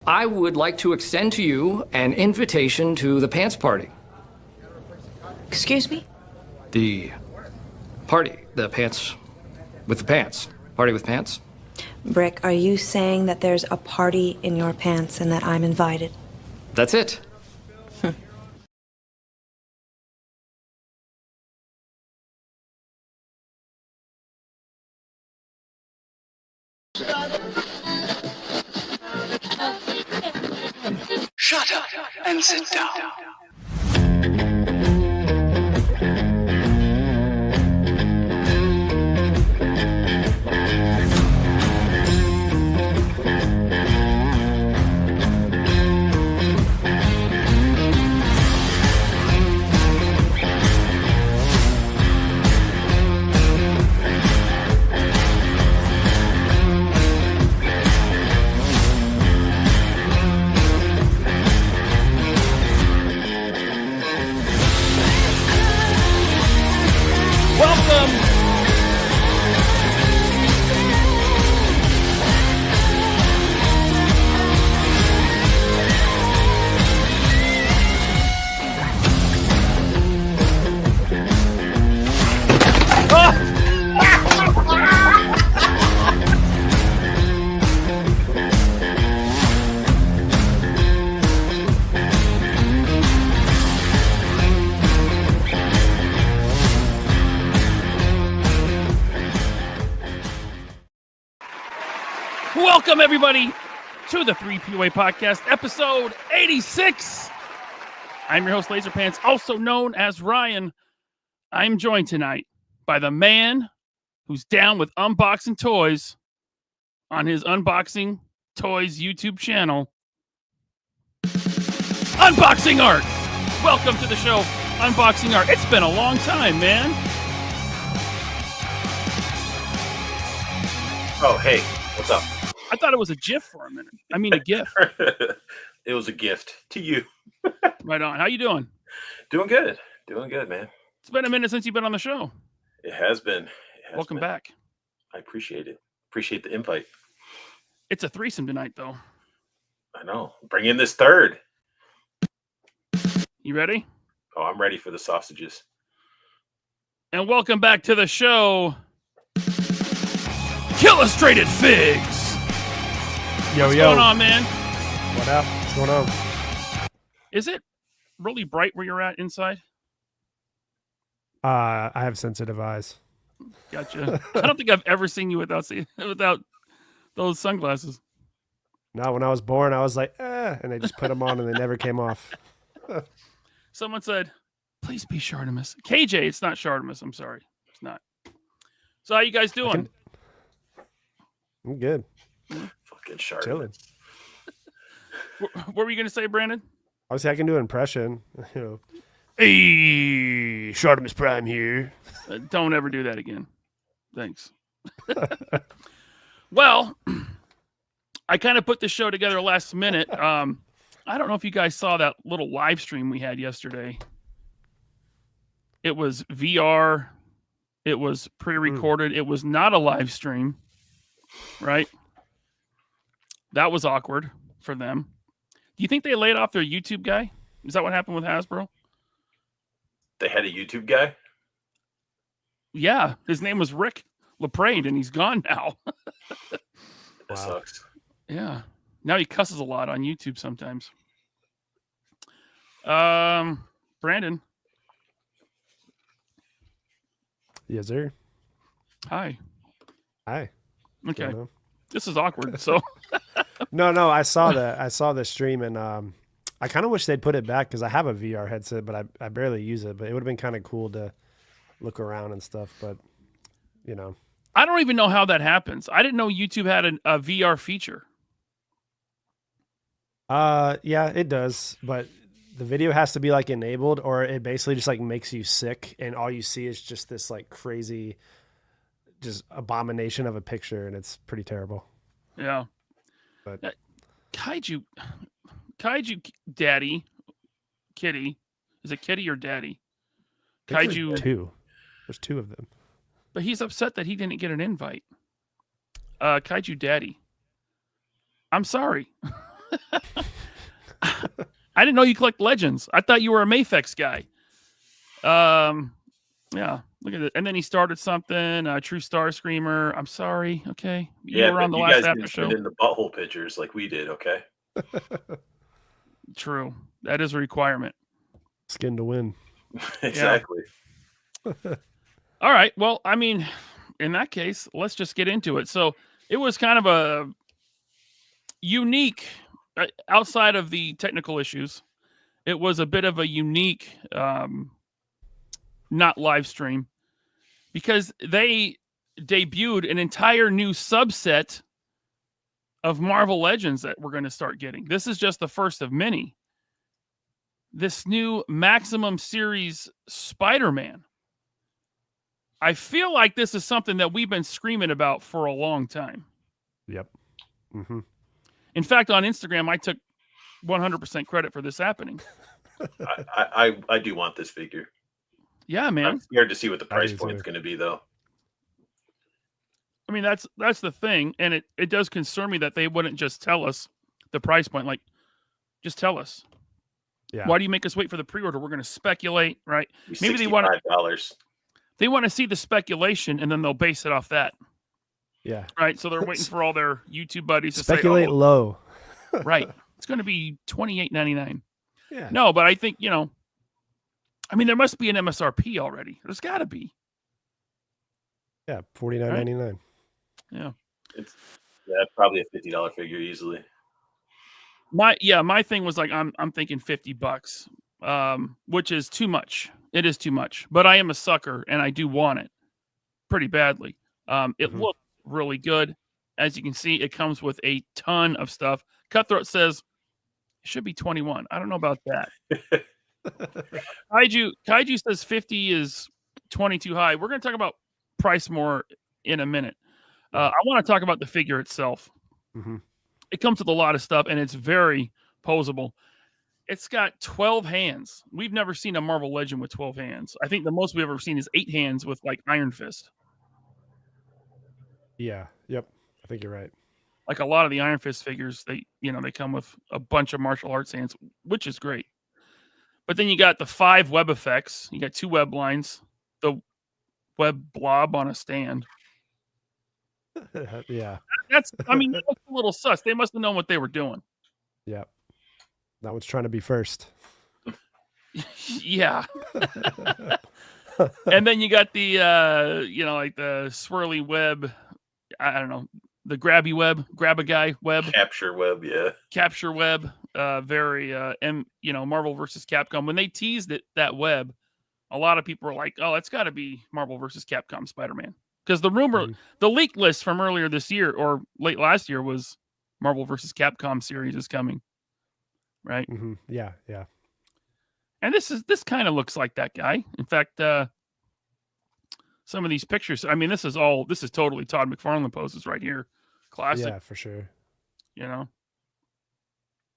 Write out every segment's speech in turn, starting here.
I would like to extend to you an invitation to the pants party. Excuse me? The party. The pants with the pants. Party with pants. Brick, are you saying that there's a party in your pants and that I'm invited? That's it. Shut up and sit down. Welcome, everybody, to the 3POA Podcast, episode 86. I'm your host, Laserpants, also known as Ryan. I'm joined tonight by the man who's down with unboxing toys on his Unboxing Toys YouTube channel, Unboxing Art. Welcome to the show, Unboxing Art. It's been a long time, man. Oh, hey, what's up? I thought it was a GIF for a minute. I mean, a GIF. It was a gift to you. Right on. How you doing? Doing good, man. It's been a minute since you've been on the show. It has been. Welcome back. I appreciate it. Appreciate the invite. It's a threesome tonight, though. I know. Bring in this third. You ready? Oh, I'm ready for the sausages. And welcome back to the show, Illustrated Figs. What's going on, man? What up? What's going on? Is it really bright where you're at inside? I have sensitive eyes. Gotcha. I don't think I've ever seen you without those sunglasses. No, when I was born, I was like, and they just put them on and they never came off. Someone said, please be Shartimus. KJ, it's not Shartimus. I'm sorry. It's not. So how you guys doing? I'm good. Fucking sharp. Chilling. What were you going to say, Brandon? Obviously, I can do an impression. Hey, Shartimus Prime here. Don't ever do that again. Thanks. Well, I kind of put this show together last minute. I don't know if you guys saw that little live stream we had yesterday. It was VR. It was pre-recorded. It was not a live stream, right? That was awkward for them. Do you think they laid off their YouTube guy? Is that what happened with Hasbro? They had a YouTube guy? Yeah, his name was Rick LaPrade, and he's gone now. That sucks. Yeah. Now he cusses a lot on YouTube sometimes. Brandon. Yes, sir. Hi. Hi. Okay. This is awkward. So No, I saw that. I saw the stream, and I kind of wish they'd put it back because I have a VR headset, but I barely use it. But it would have been kind of cool to look around and stuff. But I don't even know how that happens. I didn't know YouTube had a VR feature. Yeah, it does, but the video has to be like enabled, or it basically just like makes you sick, and all you see is just this like crazy, just abomination of a picture, and it's pretty terrible. Yeah. But Kaiju Daddy, Kitty, is it Kitty or Daddy? Kaiju two. There's two of them. But he's upset that he didn't get an invite. Kaiju Daddy. I'm sorry. I didn't know you collect Legends. I thought you were a Mafex guy. Yeah, look at it. And then he started something, True Star Screamer. I'm sorry, okay? You Yeah, were on but the you last guys after didn't show. send in the butthole pictures like we did, okay? True. That is a requirement. Skin to win. Exactly. All right. Well, I mean, in that case, let's just get into it. So it was kind of a unique, outside of the technical issues, it was a bit of a unique, not live stream, because they debuted an entire new subset of Marvel Legends that we're going to start getting. This is just the first of many. This new Maximum Series Spider-Man. I feel like this is something that we've been screaming about for a long time. Yep. Mm-hmm. In fact, on Instagram, I took 100% credit for this happening. I do want this figure. Yeah, man. I'm scared to see what the price do point's too. going to be, though. I mean, that's the thing, and it does concern me that they wouldn't just tell us the price point. Like, just tell us. Yeah. Why do you make us wait for the pre-order? We're going to speculate, right? Maybe they want $65. they want to see the speculation, and then they'll base it off that, Yeah. right? So they're waiting for all their YouTube buddies to Speculate say, low. right, it's going to be $28.99. Yeah. No, but I think, I mean, there must be an MSRP already. There's got to be. Yeah. $49.99. Yeah. It's probably a $50 figure easily. My thing was like, I'm thinking $50, which is too much. It is too much, but I am a sucker and I do want it pretty badly. It looks really good. As you can see, it comes with a ton of stuff. Cutthroat says it should be 21. I don't know about that. Kaiju says 50 is 22 high. We're going to talk about price more in a minute. I want to talk about the figure itself. Mm-hmm. It comes with a lot of stuff, and it's very posable. It's got 12 hands. We've never seen a Marvel Legend with 12 hands. I think the most we've ever seen is 8 hands with like Iron Fist. Yeah. Yep. I think you're right. Like a lot of the Iron Fist figures, they come with a bunch of martial arts hands, which is great. But then you got the 5 web effects. You got 2 web lines, the web blob on a stand. Yeah. That's a little sus. They must have known what they were doing. Yep. That one's trying to be first. Yeah. And then you got the like the swirly web, I don't know, the grabby web, grab a guy web, Capture web, yeah. capture web, very Marvel versus Capcom. When they teased that web, a lot of people were like, "Oh, it's got to be Marvel versus Capcom Spider-Man." Because the rumor, the leak list from earlier this year or late last year was Marvel versus Capcom series is coming. Right? Mm-hmm. Yeah, yeah. And this kind of looks like that guy. In fact, some of these pictures, I mean, this is totally Todd McFarlane poses right here. Classic. Yeah, for sure.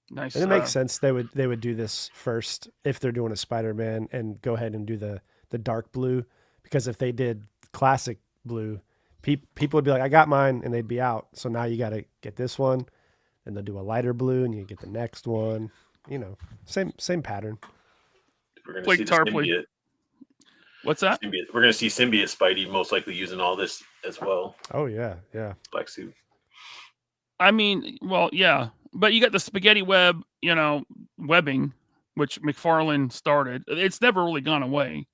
Nice. And it makes sense they would do this first if they're doing a Spider-Man and go ahead and do the dark blue, because if they did classic blue, people would be like, I got mine, and they'd be out. So now you got to get this one, and they'll do a lighter blue, and you get the next one. Same pattern. We're going to Blake see the Tarpley. symbiote. What's that? Symbiote. We're going to see symbiote Spidey most likely using all this as well. Oh yeah, yeah. Black suit. I mean, well, yeah, but you got the spaghetti web, webbing, which McFarlane started. It's never really gone away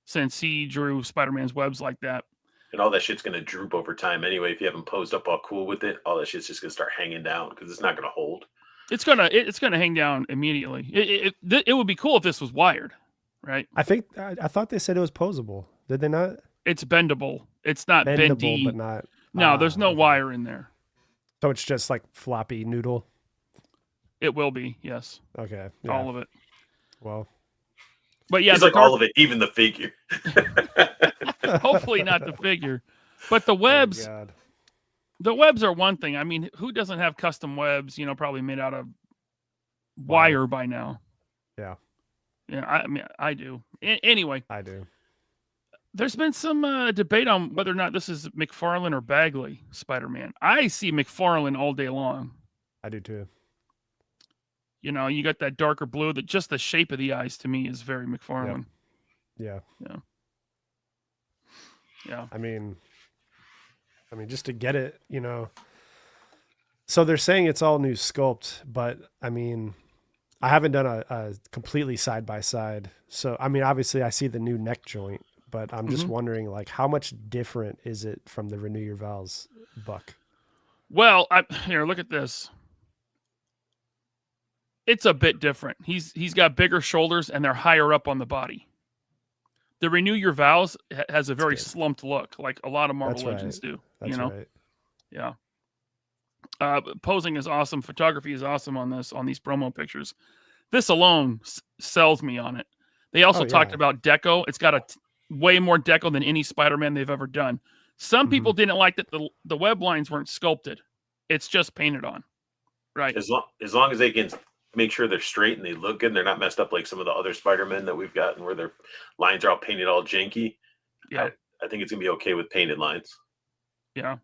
since he drew Spider-Man's webs like that. And all that shit's going to droop over time anyway. If you haven't posed up all cool with it, all that shit's just going to start hanging down because it's not going to hold. It's gonna hang down immediately. It would be cool if this was wired, right? I thought they said it was posable. Did they not? It's bendable. It's not Bendable, bendy. but not. No, there's no okay. wire in there. So it's just like floppy noodle. It will be, yes, Okay. Yeah. all of it. Well, But yeah, It's like all of it, even the figure. hopefully not the figure, but the webs. Oh God. The webs are one thing. I mean, who doesn't have custom webs? Probably made out of wire by now. Yeah. Yeah, I mean, I do. Anyway, I do. there's been some debate on whether or not this is McFarlane or Bagley Spider-Man. I see McFarlane all day long. I do too. You know, you got that darker blue. That just the shape of the eyes to me is very McFarlane. Yeah. Yeah. I mean, just to get it, you know. So they're saying it's all new sculpt, but I mean, I haven't done a completely side by side. So I mean, obviously, I see the new neck joint, but I'm just wondering, like, how much different is it from the Renew Your Vows buck? Well, here, look at this. It's a bit different. He's got bigger shoulders and they're higher up on the body. The Renew Your Vows has a very slumped look, like a lot of Marvel Legends do. That's right. Yeah. Posing is awesome. Photography is awesome on these promo pictures. This alone sells me on it. They also talked about deco. It's got way more deco than any Spider-Man they've ever done. Some people didn't like that the web lines weren't sculpted. It's just painted on. Right. As long as they can make sure they're straight and they look good and they're not messed up like some of the other Spider-Men that we've gotten where their lines are all painted all janky. Yeah. I think it's gonna be okay with painted lines. Yeah.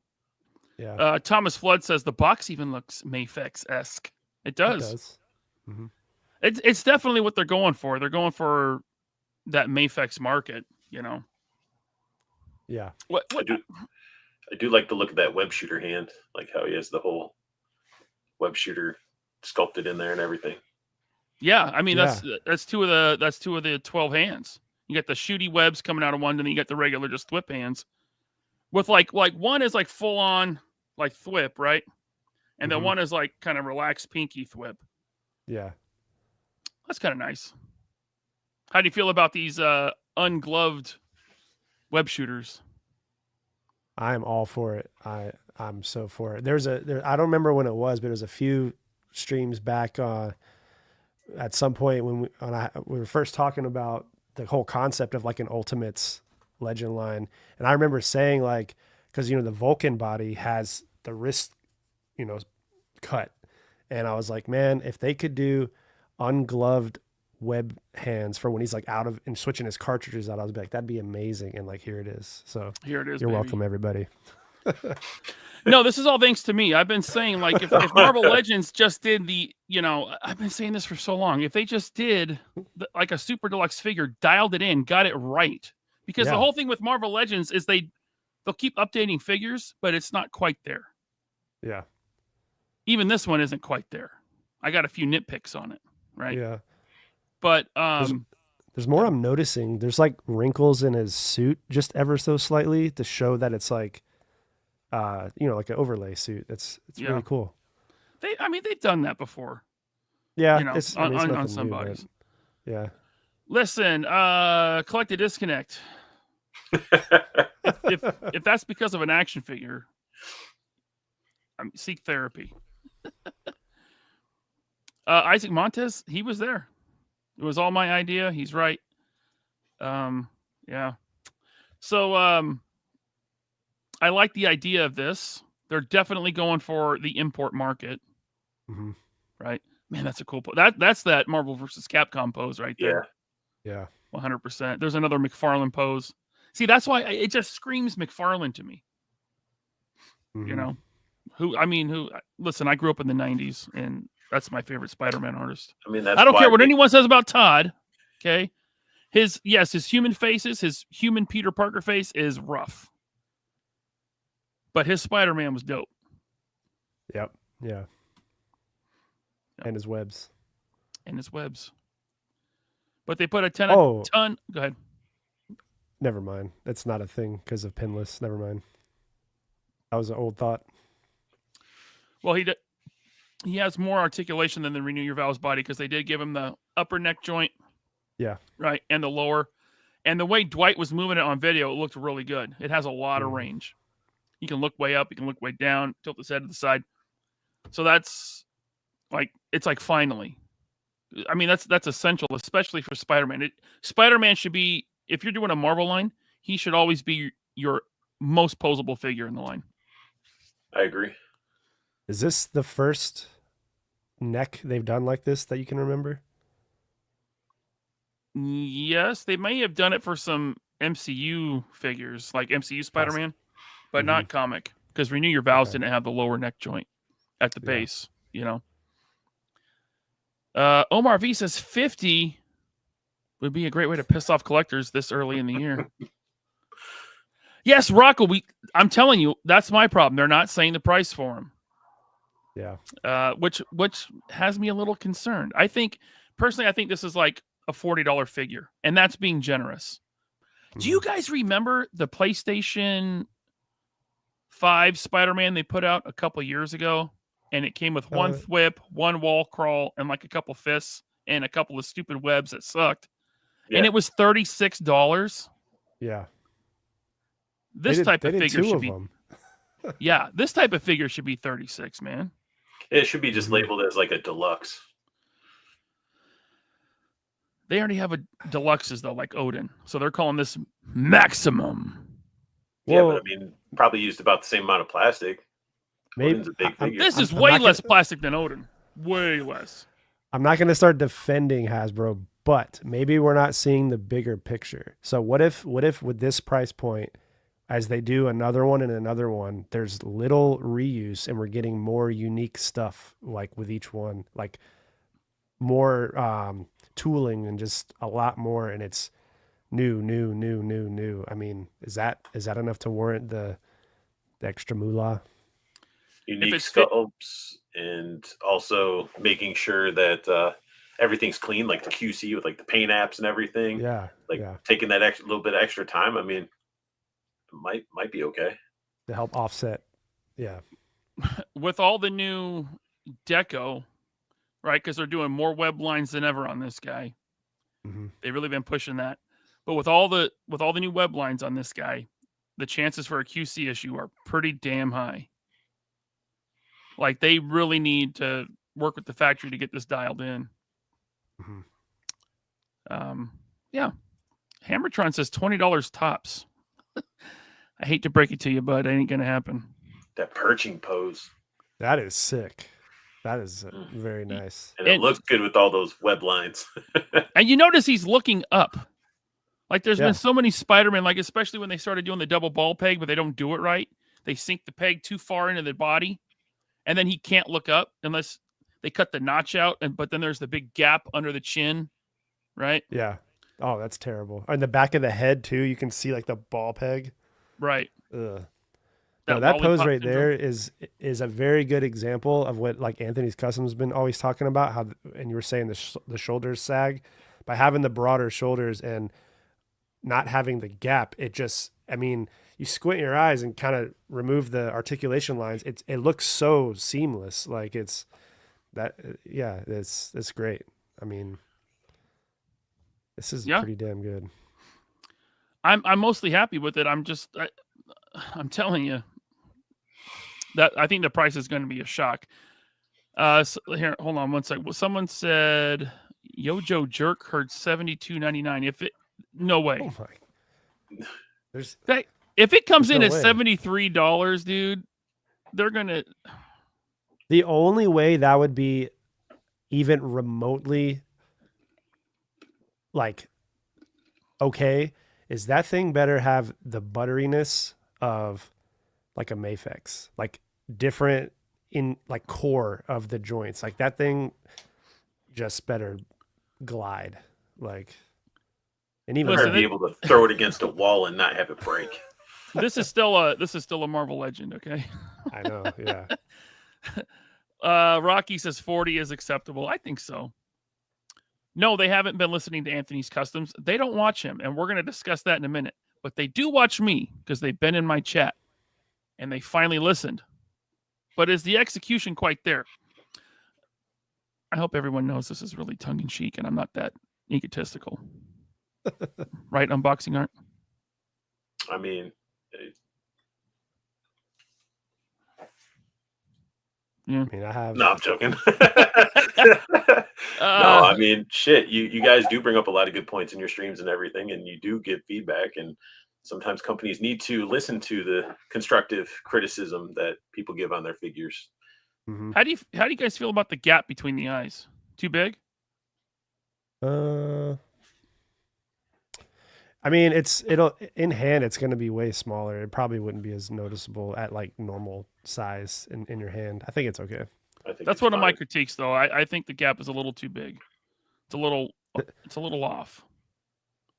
Yeah. Thomas Flood says the box even looks Mafex-esque. It does. It does. Mm-hmm. It's definitely what they're going for. They're going for that Mafex market, you know. Yeah. What? I do like the look of that web shooter hand, like how he has the whole web shooter sculpted in there and everything. Yeah, I mean that's two of the 12 hands. You got the shooty webs coming out of one, and then you got the regular just thwip hands. With like one is like full on like thwip, right? And then one is like kind of relaxed pinky thwip. Yeah. That's kind of nice. How do you feel about these ungloved web shooters? I'm all for it. I'm so for it. I don't remember when it was, but it was a few streams back at some point when we were first talking about the whole concept of like an Ultimates Legend line. And I remember saying, like, because, you know, the Vulcan body has the wrist, you know, cut. And I was like, man, if they could do ungloved web hands for when he's like out of and switching his cartridges out, I was like, that'd be amazing. And like, here it is. So here it is. You're baby. welcome, everybody. No, this is all thanks to me. I've been saying, like, if Marvel Legends just did I've been saying this for so long. If they just did like a super deluxe figure, dialed it in, got it right. Because the whole thing with Marvel Legends is they'll keep updating figures, but it's not quite there. Yeah. Even this one isn't quite there. I got a few nitpicks on it, right? Yeah. But there's more I'm noticing. There's like wrinkles in his suit just ever so slightly to show that it's like you know, like an overlay suit. It's really cool. They've done that before. Yeah, you know, it's on some bodies. Yeah. Listen, collect a disconnect. if that's because of an action figure, seek therapy. Isaac Montes, he was there. It was all my idea. He's right. Yeah. So I like the idea of this. They're definitely going for the import market. Mm-hmm. Right? Man, that's a cool pose. That's that Marvel versus Capcom pose right there. Yeah. 100%. There's another McFarlane pose. See, that's why it just screams McFarlane to me. Mm-hmm. You know, listen, I grew up in the 90s and that's my favorite Spider-Man artist. I mean, that's I don't care what anyone says about Todd. Okay. His human faces, his human Peter Parker face is rough. But his Spider-Man was dope. Yep. Yeah. And his webs. But they put a ton. Go ahead. Never mind. That's not a thing because of pinless. Never mind. That was an old thought. Well, he has more articulation than the Renew Your Vows body because they did give him the upper neck joint. Yeah. Right. And the lower. And the way Dwight was moving it on video, it looked really good. It has a lot of range. You can look way up. You can look way down. Tilt his head to the side. So that's like, it's like finally. I mean, that's essential, especially for Spider-Man. Spider-Man should be, if you're doing a Marvel line, he should always be your most posable figure in the line. I agree. Is this the first neck they've done like this that you can remember? Yes, they may have done it for some MCU figures, like MCU Spider-Man, but not comic, because Renew Your Vows didn't have the lower neck joint at the base, you know. Omar V says 50 would be a great way to piss off collectors this early in the year. Yes, Rocco, I'm telling you, that's my problem. They're not saying the price for them. Yeah. Which has me a little concerned. Personally, I think this is like a $40 figure, and that's being generous. Do you guys remember the PlayStation 5 Spider-Man they put out a couple years ago? And it came with one thwip, one wall crawl, and like a couple fists, and a couple of stupid webs that sucked. Yeah. And it was $36. Yeah. This type of figure should be. Yeah, this type of figure should be 36, man. It should be just labeled as like a deluxe. They already have a deluxes though, like Odin. So they're calling this maximum. Yeah, but I mean, probably used about the same amount of plastic. Maybe a big figure. This is way less plastic than Odin. Way less. I'm not going to start defending Hasbro, but maybe we're not seeing the bigger picture. So what if with this price point, as they do another one and another one, there's little reuse and we're getting more unique stuff like with each one, like more tooling and just a lot more, and it's new. I mean, is that enough to warrant the extra moolah? Unique sculpts, and also making sure that everything's clean, like the QC with like the paint apps and everything. Yeah, taking that little bit of extra time. I mean, it might be okay to help offset. Yeah, with all the new deco, right? Because they're doing more web lines than ever on this guy. Mm-hmm. They've really been pushing that. But with all the new web lines on this guy, the chances for a QC issue are pretty damn high. Like, they really need to work with the factory to get this dialed in. Mm-hmm. Yeah. Hammertron says $20 tops. I hate to break it to you, but it ain't going to happen. That perching pose. That is sick. That is very nice. And it looks good with all those web lines. And you notice he's looking up. Like, there's been so many Spider-Man, like, especially when they started doing the double ball peg, but they don't do it right. They sink the peg too far into the body. And then he can't look up unless they cut the notch out. But then there's the big gap under the chin, right? Yeah. Oh, that's terrible. On the back of the head, too, you can see, like, the ball peg. Right. Ugh. That pose right there is a very good example of what, like, Anthony's Custom's been always talking about. How, and you were saying the shoulders sag. By having the broader shoulders and not having the gap, it just, I mean, you squint your eyes and kind of remove the articulation lines. It looks so seamless. Like it's great. I mean, this is pretty damn good. I'm mostly happy with it. I'm telling you that I think the price is going to be a shock. So here, hold on one second. Well, someone said Yojo Jerk heard $72.99. No way. Oh my. If it comes in at $73, dude, they're gonna. The only way that would be even remotely like okay is that thing better have the butteriness of like a Mafex, like different in like core of the joints. Like that thing just better glide. Like, and even be able to throw it against a wall and not have it break. This is still a Marvel Legend, okay? I know, yeah. Rocky says 40 is acceptable. I think so. No, they haven't been listening to Anthony's Customs. They don't watch him, and we're going to discuss that in a minute. But they do watch me because they've been in my chat, and they finally listened. But is the execution quite there? I hope everyone knows this is really tongue-in-cheek, and I'm not that egotistical. Right, Unboxing Art? I mean... Yeah. I mean, I have. No, I'm joking. No, I mean, shit. You guys do bring up a lot of good points in your streams and everything, and you do give feedback. And sometimes companies need to listen to the constructive criticism that people give on their figures. Mm-hmm. How do you guys feel about the gap between the eyes? Too big? I mean, it'll in hand, it's going to be way smaller. It probably wouldn't be as noticeable at like normal size in your hand. I think it's okay. I think That's it's one of my fine. critiques, though. I think the gap is a little too big. It's a little off.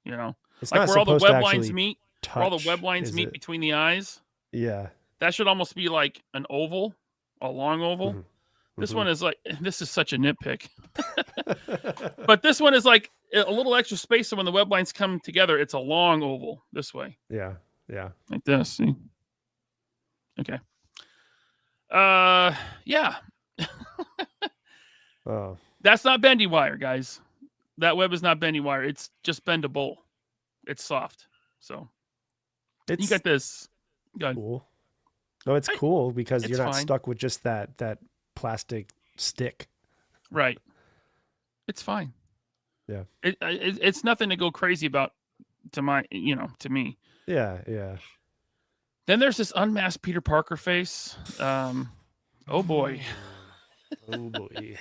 You know, It's like not where all the supposed to web lines actually meet, where all the touch, web lines is meet it? between the eyes. Yeah. That should almost be like an oval, a long oval. Mhm. This Mhm. one is like, this is such a nitpick. But this one is like a little extra space, so when the web lines come together, it's a long oval this way, Yeah. Yeah. like this. See? Okay. Yeah. Oh. That's not bendy wire, guys. That web is not bendy wire. It's just bendable. It's soft. So It's you got this. Go ahead. cool. No, it's cool because it's you're not fine. stuck with just that plastic stick. Right. It's fine. Yeah. It's nothing to go crazy about to me. Yeah. Yeah. Then there's this unmasked Peter Parker face. Oh boy. Oh boy.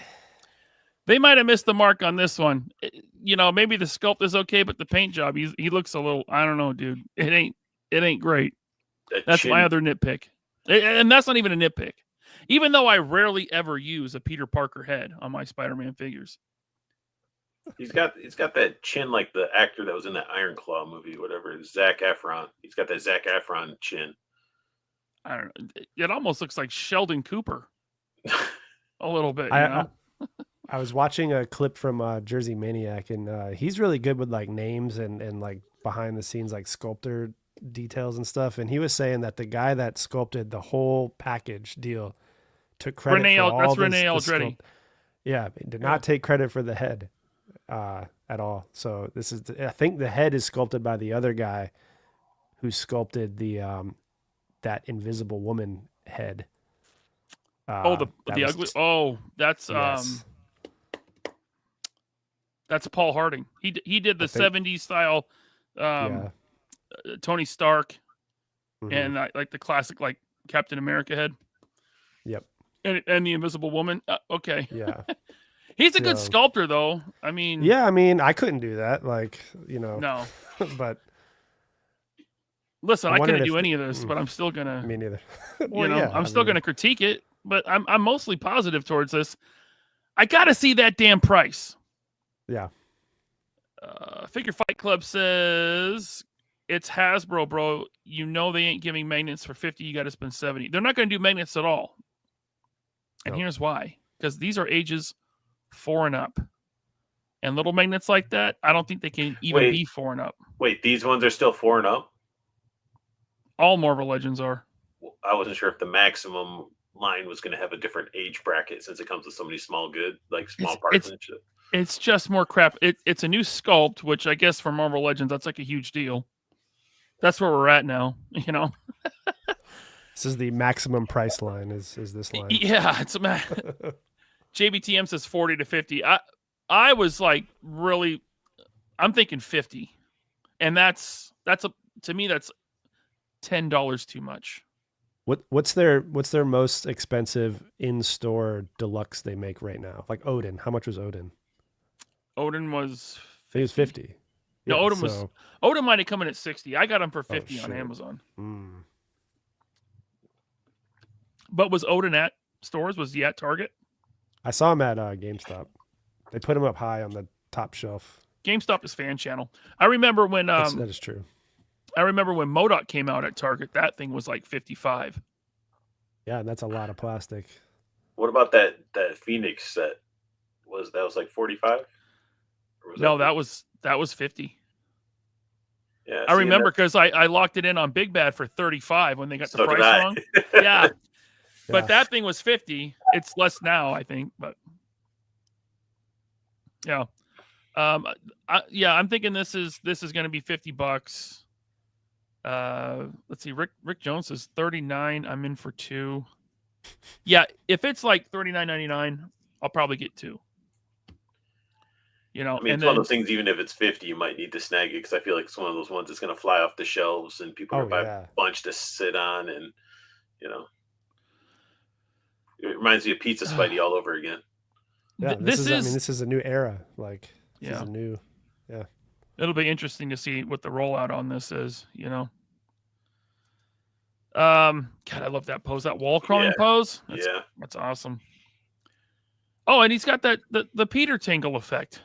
They might have missed the mark on this one. Maybe the sculpt is okay, but the paint job, he looks a little, I don't know, dude. It ain't great. That's my other nitpick. And that's not even a nitpick. Even though I rarely ever use a Peter Parker head on my Spider-Man figures. He's got that chin like the actor that was in that Iron Claw movie, whatever. Zac Efron. He's got that Zac Efron chin. I don't know. It almost looks like Sheldon Cooper. A little bit, you know? I was watching a clip from Jersey Maniac, and he's really good with like names and like behind the scenes like sculptor details and stuff. And he was saying that the guy that sculpted the whole package deal took credit for all that's the Renee Aldretti. Yeah, did not take credit for the head at all. So I think the head is sculpted by the other guy who sculpted the that Invisible Woman head. The ugly. Oh, that's yes. That's Paul Harding. He did the 70s style Tony Stark and like the classic like Captain America head. Yep. And the Invisible Woman. Okay. Yeah. He's a good sculptor though. I mean, yeah, I mean, I couldn't do that. Like, no. But listen, I couldn't do any of this, but I'm still gonna. Me neither. I'm still gonna critique it, but I'm mostly positive towards this. I gotta see that damn price. Yeah. Figure Fight Club says it's Hasbro, bro. You know they ain't giving magnets for 50. You got to spend 70. They're not going to do magnets at all. And here's why: because these are ages 4 and up, and little magnets like that, I don't think they can even be 4 and up. Wait, these ones are still 4 and up? All Marvel Legends are. I wasn't sure if the maximum line was going to have a different age bracket since it comes with so many small parts and shit. It's just more crap. It's a new sculpt, which I guess for Marvel Legends, that's like a huge deal. That's where we're at now, you know? This is the maximum price line is this line. Yeah, it's JBTM says 40 to 50. I was like really, I'm thinking 50. And that's to me, that's $10 too much. What's their most expensive in-store deluxe they make right now? Like Odin. How much was Odin? Odin was 50. It was 50. No, Yeah, Odin might have come in at 60. I got him for 50 on Amazon. But was Odin at stores? Was he at Target? I saw him at GameStop. They put him up high on the top shelf. GameStop is fan channel. I remember when that is true. I remember when MODOK came out at Target. That thing was like 55. Yeah, and that's a lot of plastic. What about that Phoenix set? Was like 45? No, that was 50. Yeah, I remember because I locked it in on Big Bad for 35 when they got the price wrong. Yeah. But that thing was 50. It's less now, I think, but yeah. I'm thinking this is going to be $50. Let's see. Rick Jones says 39. I'm in for 2. Yeah, if it's like $39.99, I'll probably get 2. You know, I mean, it's one of those things. Even if it's 50, you might need to snag it because I feel like it's one of those ones that's going to fly off the shelves and people are going to buy a bunch to sit on, and you know, it reminds me of Pizza Spidey all over again. Yeah, this is a new era. Like, this is a new, It'll be interesting to see what the rollout on this is. You know, God, I love that pose, that wall crawling pose. That's awesome. Oh, and he's got the Peter Tingle effect.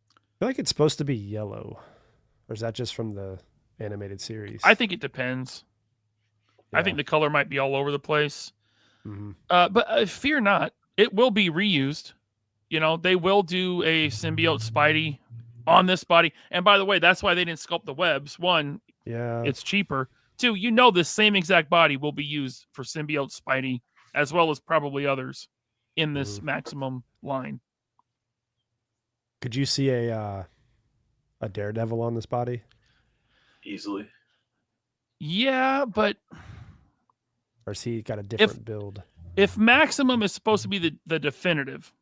I feel like it's supposed to be yellow, or is that just from the animated series? I think it depends. I Yeah. think the color might be all over the place. Mhm. But fear not, it will be reused. They will do a symbiote Spidey on this body. And by the way, that's why they didn't sculpt the webs. One, Yeah. it's cheaper. Two, this same exact body will be used for symbiote Spidey, as well as probably others in this Maximum line. Could you see a Daredevil on this body? Easily. Yeah, but Or has he got a different build? if Maximum is supposed to be the definitive,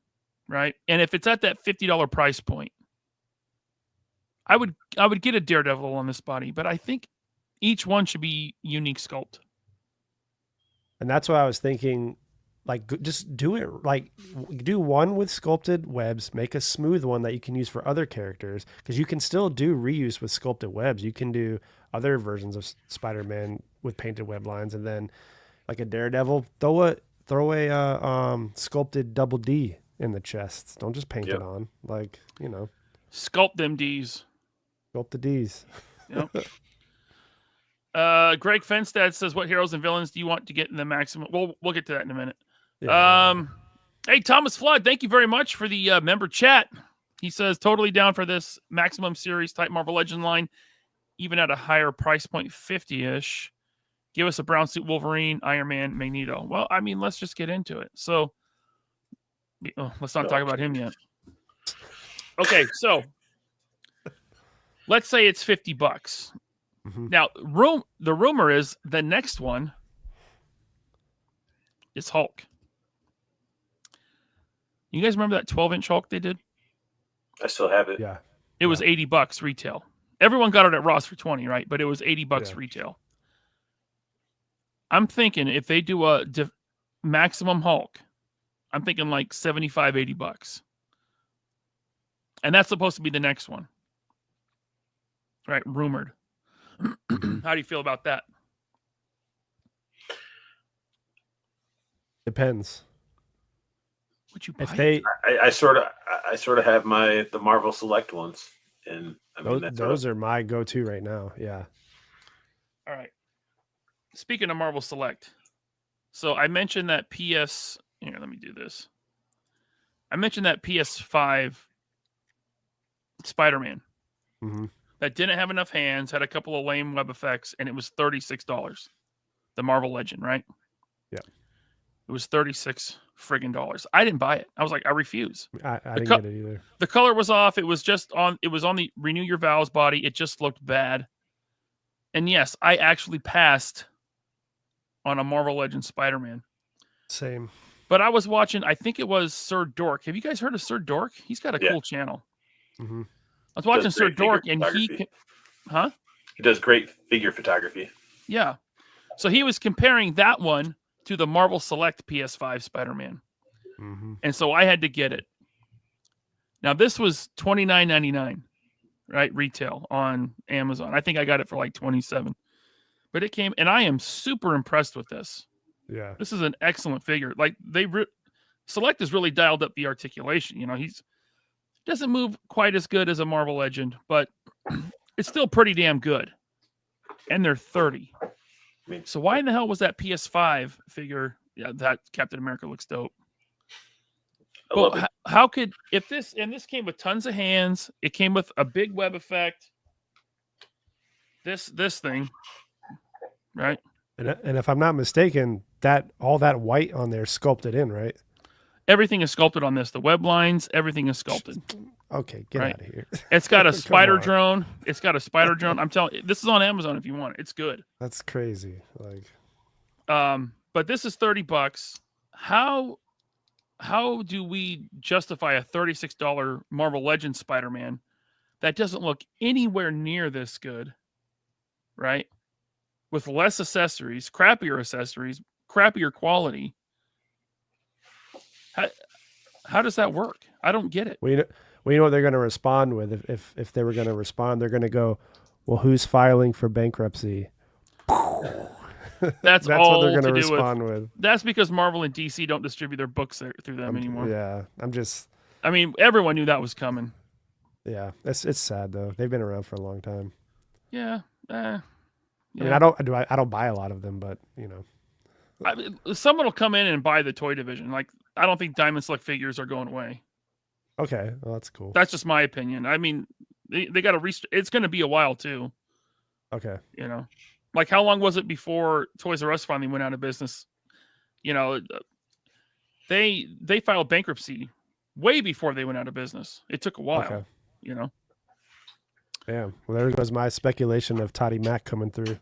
right? And if it's at that $50 price point, I would get a Daredevil on this body, but I think each one should be unique sculpt. And that's why I was thinking, like, just do it. Like, do one with sculpted webs, make a smooth one that you can use for other characters, because you can still do reuse with sculpted webs. You can do other versions of Spider-Man with painted web lines, and then like a Daredevil, throw a sculpted double D in the chest. Don't just paint it on. Like, Sculpt them Ds. sculpt the Ds. Yep. Greg Fenstad says, "What heroes and villains do you want to get in the Maximum?" We'll get to that in a minute. Yeah. Hey, Thomas Flood, thank you very much for the member chat. He says, totally down for this Maximum series type Marvel Legend line, even at a higher price point, 50-ish. Give us a brown suit Wolverine, Iron Man, Magneto. Well, I mean, let's just get into it. So, let's not talk about him yet. Okay, so let's say it's $50. Mhm. Now, the rumor is the next one is Hulk. You guys remember that 12-inch Hulk they did? I still have it. Yeah. It was $80 retail. Everyone got it at Ross for 20, right? But it was $80 retail. I'm thinking if they do a Maximum Hulk, I'm thinking like $75, $80. And that's supposed to be the next one. Right? Rumored. How do you feel about that? Depends. Would you buy If they I sort of have the Marvel Select ones, and I mean those are my go-to right now. Yeah. All right. Speaking of Marvel Select, so I mentioned that PS. Here, let me do this. I mentioned that PS5 Spider-Man that didn't have enough hands, had a couple of lame web effects, and it was $36. The Marvel Legend, right? Yeah. It was $36 friggin' dollars. I didn't buy it. I was like, I refuse. I didn't get it either. The color was off. It was on the Renew Your Vows body. It just looked bad. And yes, I actually passed on a Marvel Legends Spider-Man. Same. But I was watching, I think it was Sir Dork. Have you guys heard of Sir Dork? He's got a cool channel. Mm-hmm. I was watching Sir Dork, and he does great figure photography. Yeah. So he was comparing that one to the Marvel Select PS5 Spider-Man. Mm-hmm. And so I had to get it. Now this was $29.99, right? Retail on Amazon. I think I got it for like $27. But it came, and I am super impressed with this. Yeah. This is an excellent figure. Like Select has really dialed up the articulation. He's doesn't move quite as good as a Marvel Legend, but it's still pretty damn good. And they're $30. So why in the hell was that PS5 figure? Yeah, that Captain America looks dope. But how could this came with tons of hands? It came with a big web effect. This thing, right? And if I'm not mistaken, all that white on there sculpted in, right? Everything is sculpted on this. The web lines, everything is sculpted. Okay, get out of here. It's got a spider drone. It's got a spider drone. I'm telling you, this is on Amazon if you want it. It's good. That's crazy. Like, but this is $30. How do we justify a $36 Marvel Legends Spider-Man that doesn't look anywhere near this good, right? With less accessories, crappier quality. How does that work? I don't get it. Well, you know what they're going to respond with. If they were going to respond, they're going to go, well, who's filing for bankruptcy? That's what all they're going to to do respond with. That's because Marvel and DC don't distribute their books through them anymore. Yeah, I'm just. I mean, everyone knew that was coming. Yeah, it's sad though. They've been around for a long time. Yeah. I mean, I don't buy a lot of them, but someone will come in and buy the toy division. Like, I don't think Diamond Select figures are going away. Okay, well, that's cool. That's just my opinion. I mean, they got to it's going to be a while too. Okay. Like, how long was it before Toys R Us finally went out of business? They filed bankruptcy way before they went out of business. It took a while. Okay. Yeah. Well, there goes my speculation of Toddy Mac coming through.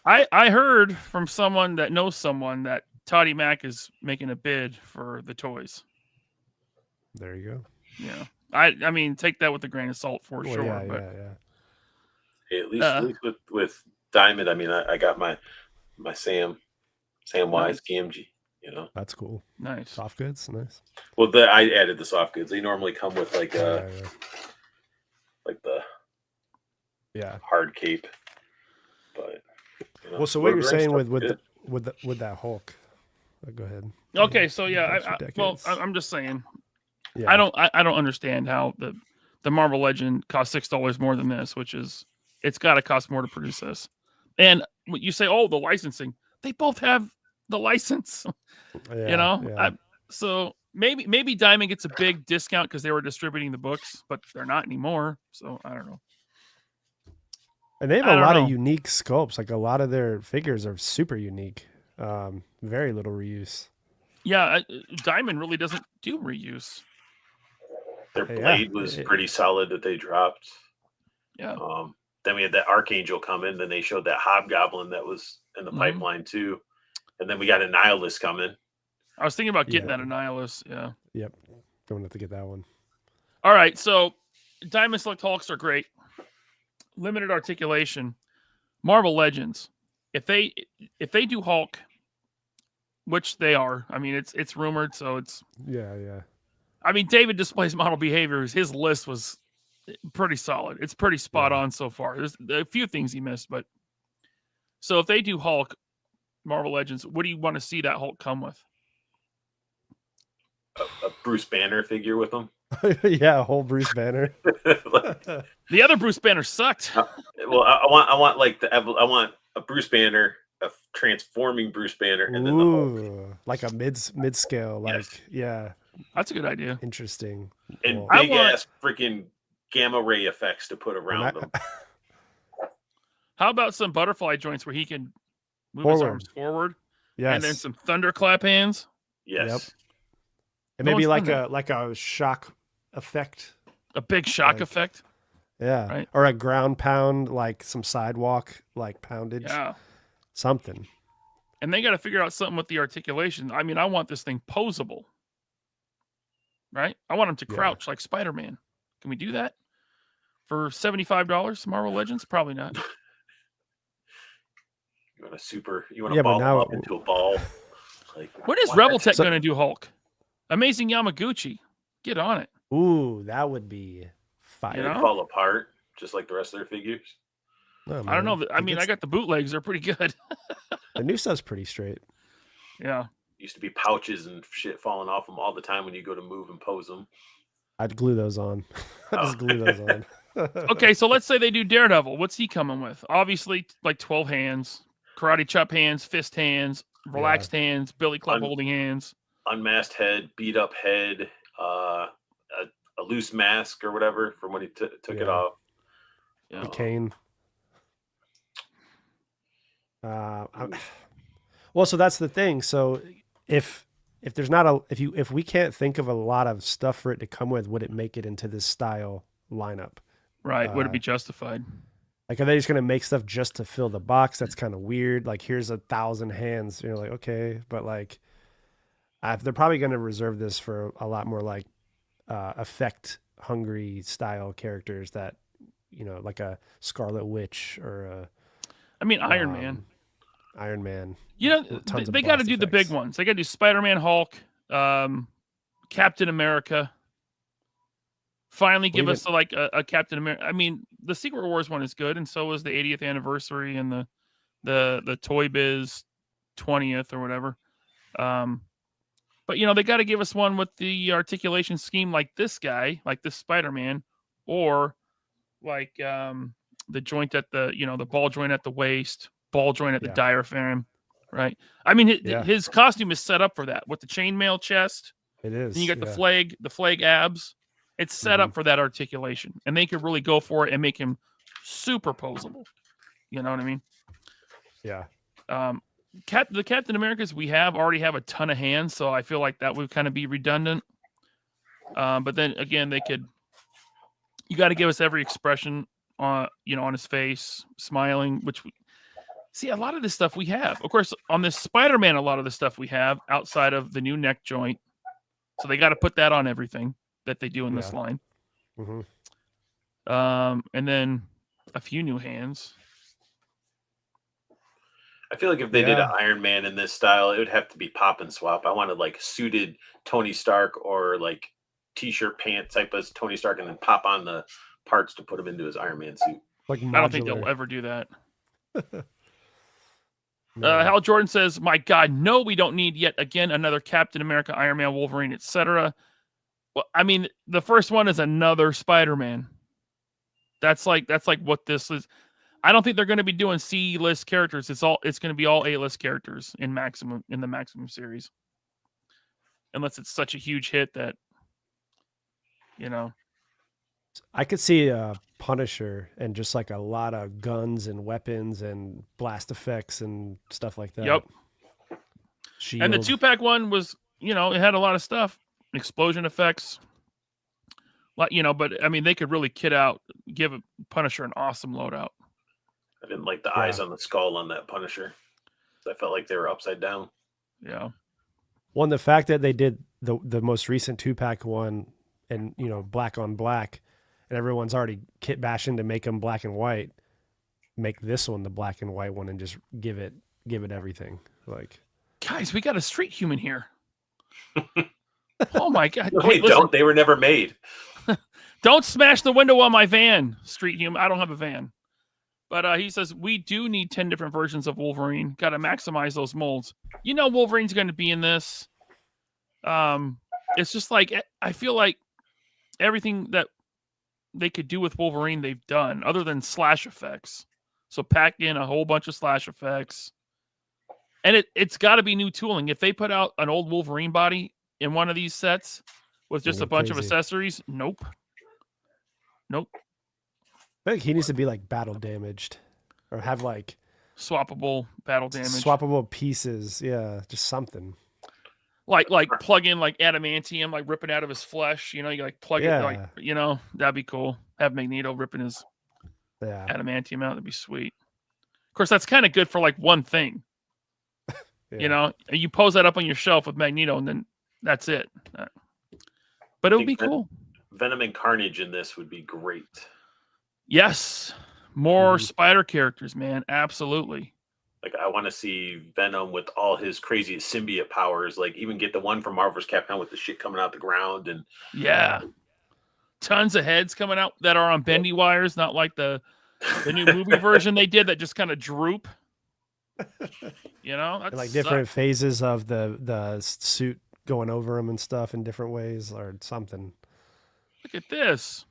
I heard from someone that knows someone that Toddy Mac is making a bid for the toys. There you go. Yeah. I mean, take that with a grain of salt for sure. Yeah, but Hey, at least with Diamond, I mean, I got my Sam Wise GMG. That's cool. Nice. Soft goods, nice. Well, I added the soft goods. They normally come with like the hard cape. But well, so what you're saying with that Hulk? Go ahead. Okay, so yeah, I'm just saying. Yeah. I don't understand how the Marvel Legend costs $6 more than this, which is it's got to cost more to produce this. And you say, oh, the licensing, they both have the license. So maybe Diamond gets a big discount because they were distributing the books, but they're not anymore. So I don't know. And they have a lot of unique sculpts. Like a lot of their figures are super unique. Very little reuse. Yeah, Diamond really doesn't do reuse. Their blade was pretty solid that they dropped. Yeah. Then we had that Archangel come in. Then they showed that Hobgoblin that was in the pipeline too. And then we got a Nihilus coming. I was thinking about getting that Nihilus. Yeah. Yep. Don't have to get that one. All right. So Diamond Select Hulks are great. Limited articulation. Marvel Legends. If they do Hulk, which they are, I mean it's rumored, so it's yeah. I mean, David displays model behaviors. His list was pretty solid. It's pretty spot on so far. There's a few things he missed, but so if they do Hulk, Marvel Legends, what do you want to see that Hulk come with? A Bruce Banner figure with him. Yeah, a whole Bruce Banner. The other Bruce Banner sucked. Well, I want a Bruce Banner, a transforming Bruce Banner, and then the Hulk. Like a mid scale. Yeah. That's a good idea. Interesting. And big ass freaking gamma ray effects to put around them. How about some butterfly joints where he can move his arms forward? Yes. And then some thunderclap hands? Yes. Yep. And maybe like a shock effect. A big shock effect? Yeah. Right? Or a ground pound, like some sidewalk, like poundage. Yeah. Something. And they got to figure out something with the articulation. I mean, I want this thing posable. Right? I want him to crouch like Spider-Man. Can we do that? For $75, Marvel Legends? Probably not. You want to ball him up into a ball. When is Rebel Tech going to do Hulk? Amazing Yamaguchi. Get on it. Ooh, that would be fire. They fall apart, just like the rest of their figures. Oh, I don't know. I mean, I got the bootlegs. They're pretty good. The new stuff's pretty straight. Yeah. Used to be pouches and shit falling off them all the time when you go to move and pose them. I'd glue those on. I'd just glue those on. Okay, so let's say they do Daredevil. What's he coming with? Obviously, like 12 hands, karate chop hands, fist hands, relaxed hands, billy club holding hands. Unmasked head, beat up head, a loose mask or whatever from when he took it off. Yeah. Cane. Well, so that's the thing. So if there's not if we can't think of a lot of stuff for it to come with, would it make it into this style lineup? Right. Would it be justified? Like, are they just going to make stuff just to fill the box? That's kind of weird. Like, here's 1,000 hands. You're like, okay, but like, they're probably going to reserve this for a lot more like effect hungry style characters that, like a Scarlet Witch or Iron Man. Iron Man. They got to do the big ones. They got to do Spider-Man, Hulk, Captain America. Finally give us a Captain America. I mean, the Secret Wars one is good, and so was the 80th anniversary and the the Toy Biz 20th or whatever. But they got to give us one with the articulation scheme like this guy, like this Spider-Man, or like the joint at the the ball joint at the waist, ball joint at the diaphragm, right? I mean, his costume is set up for that with the chainmail chest. It is. Then you got the flag abs. It's set up for that articulation, and they could really go for it and make him super posable. You know what I mean? Yeah. The Captain Americas we already have a ton of hands, so I feel like that would kind of be redundant. But then again, you got to give us every expression on his face, smiling, which see a lot of this stuff we have. Of course, on this Spider-Man, a lot of the stuff we have outside of the new neck joint. So they got to put that on everything that they do in this line. Mm-hmm. And then a few new hands. I feel like if they did an Iron Man in this style, it would have to be pop and swap. I wanted like suited Tony Stark or like t-shirt pant type of Tony Stark, and then pop on the parts to put him into his Iron Man suit. Like I don't think they'll ever do that. Hal Jordan says, "My God, no, we don't need yet again another Captain America, Iron Man, Wolverine, etc." Well, I mean, the first one is another Spider-Man. That's like what this is. I don't think they're going to be doing C-list characters. It's going to be all A-list characters in the Maximum series, unless it's such a huge hit that I could see a Punisher and just like a lot of guns and weapons and blast effects and stuff like that. Yep. Shield. And the 2-pack one was, it had a lot of stuff, explosion effects. But I mean, they could really give a Punisher an awesome loadout. I didn't like the eyes on the skull on that Punisher. I felt like they were upside down. Yeah. Well, and the fact that they did the most recent 2-pack one and, black on black, and everyone's already kit bashing to make them black and white, make this one the black and white one and just give it everything. Like, guys, we got a street human here. Oh my God. No, Hey, we don't. They were never made. Don't smash the window on my van, street human. I don't have a van. But he says, we do need 10 different versions of Wolverine. Got to maximize those molds. Wolverine's going to be in this. It's just like, I feel like everything that they could do with Wolverine, they've done, other than slash effects. So pack in a whole bunch of slash effects. And it's got to be new tooling. If they put out an old Wolverine body in one of these sets with just a bunch of accessories, nope. I think he needs to be like battle damaged or have like swappable battle damage. Swappable pieces. Yeah, just something. Like plug in like adamantium, like ripping out of his flesh. You like plug it, like that'd be cool. Have Magneto ripping his adamantium out. That'd be sweet. Of course, that's kind of good for like one thing. You pose that up on your shelf with Magneto, and then that's it. But it would be cool. Venom and Carnage in this would be great. Yes, more spider characters, man. Absolutely. Like, I want to see Venom with all his crazy symbiote powers. Like, even get the one from Marvel's Capcom with the shit coming out the ground. And tons of heads coming out that are on bendy wires, not like the new movie version they did that just kind of droop. Like different phases of the suit going over him and stuff in different ways or something. Look at this.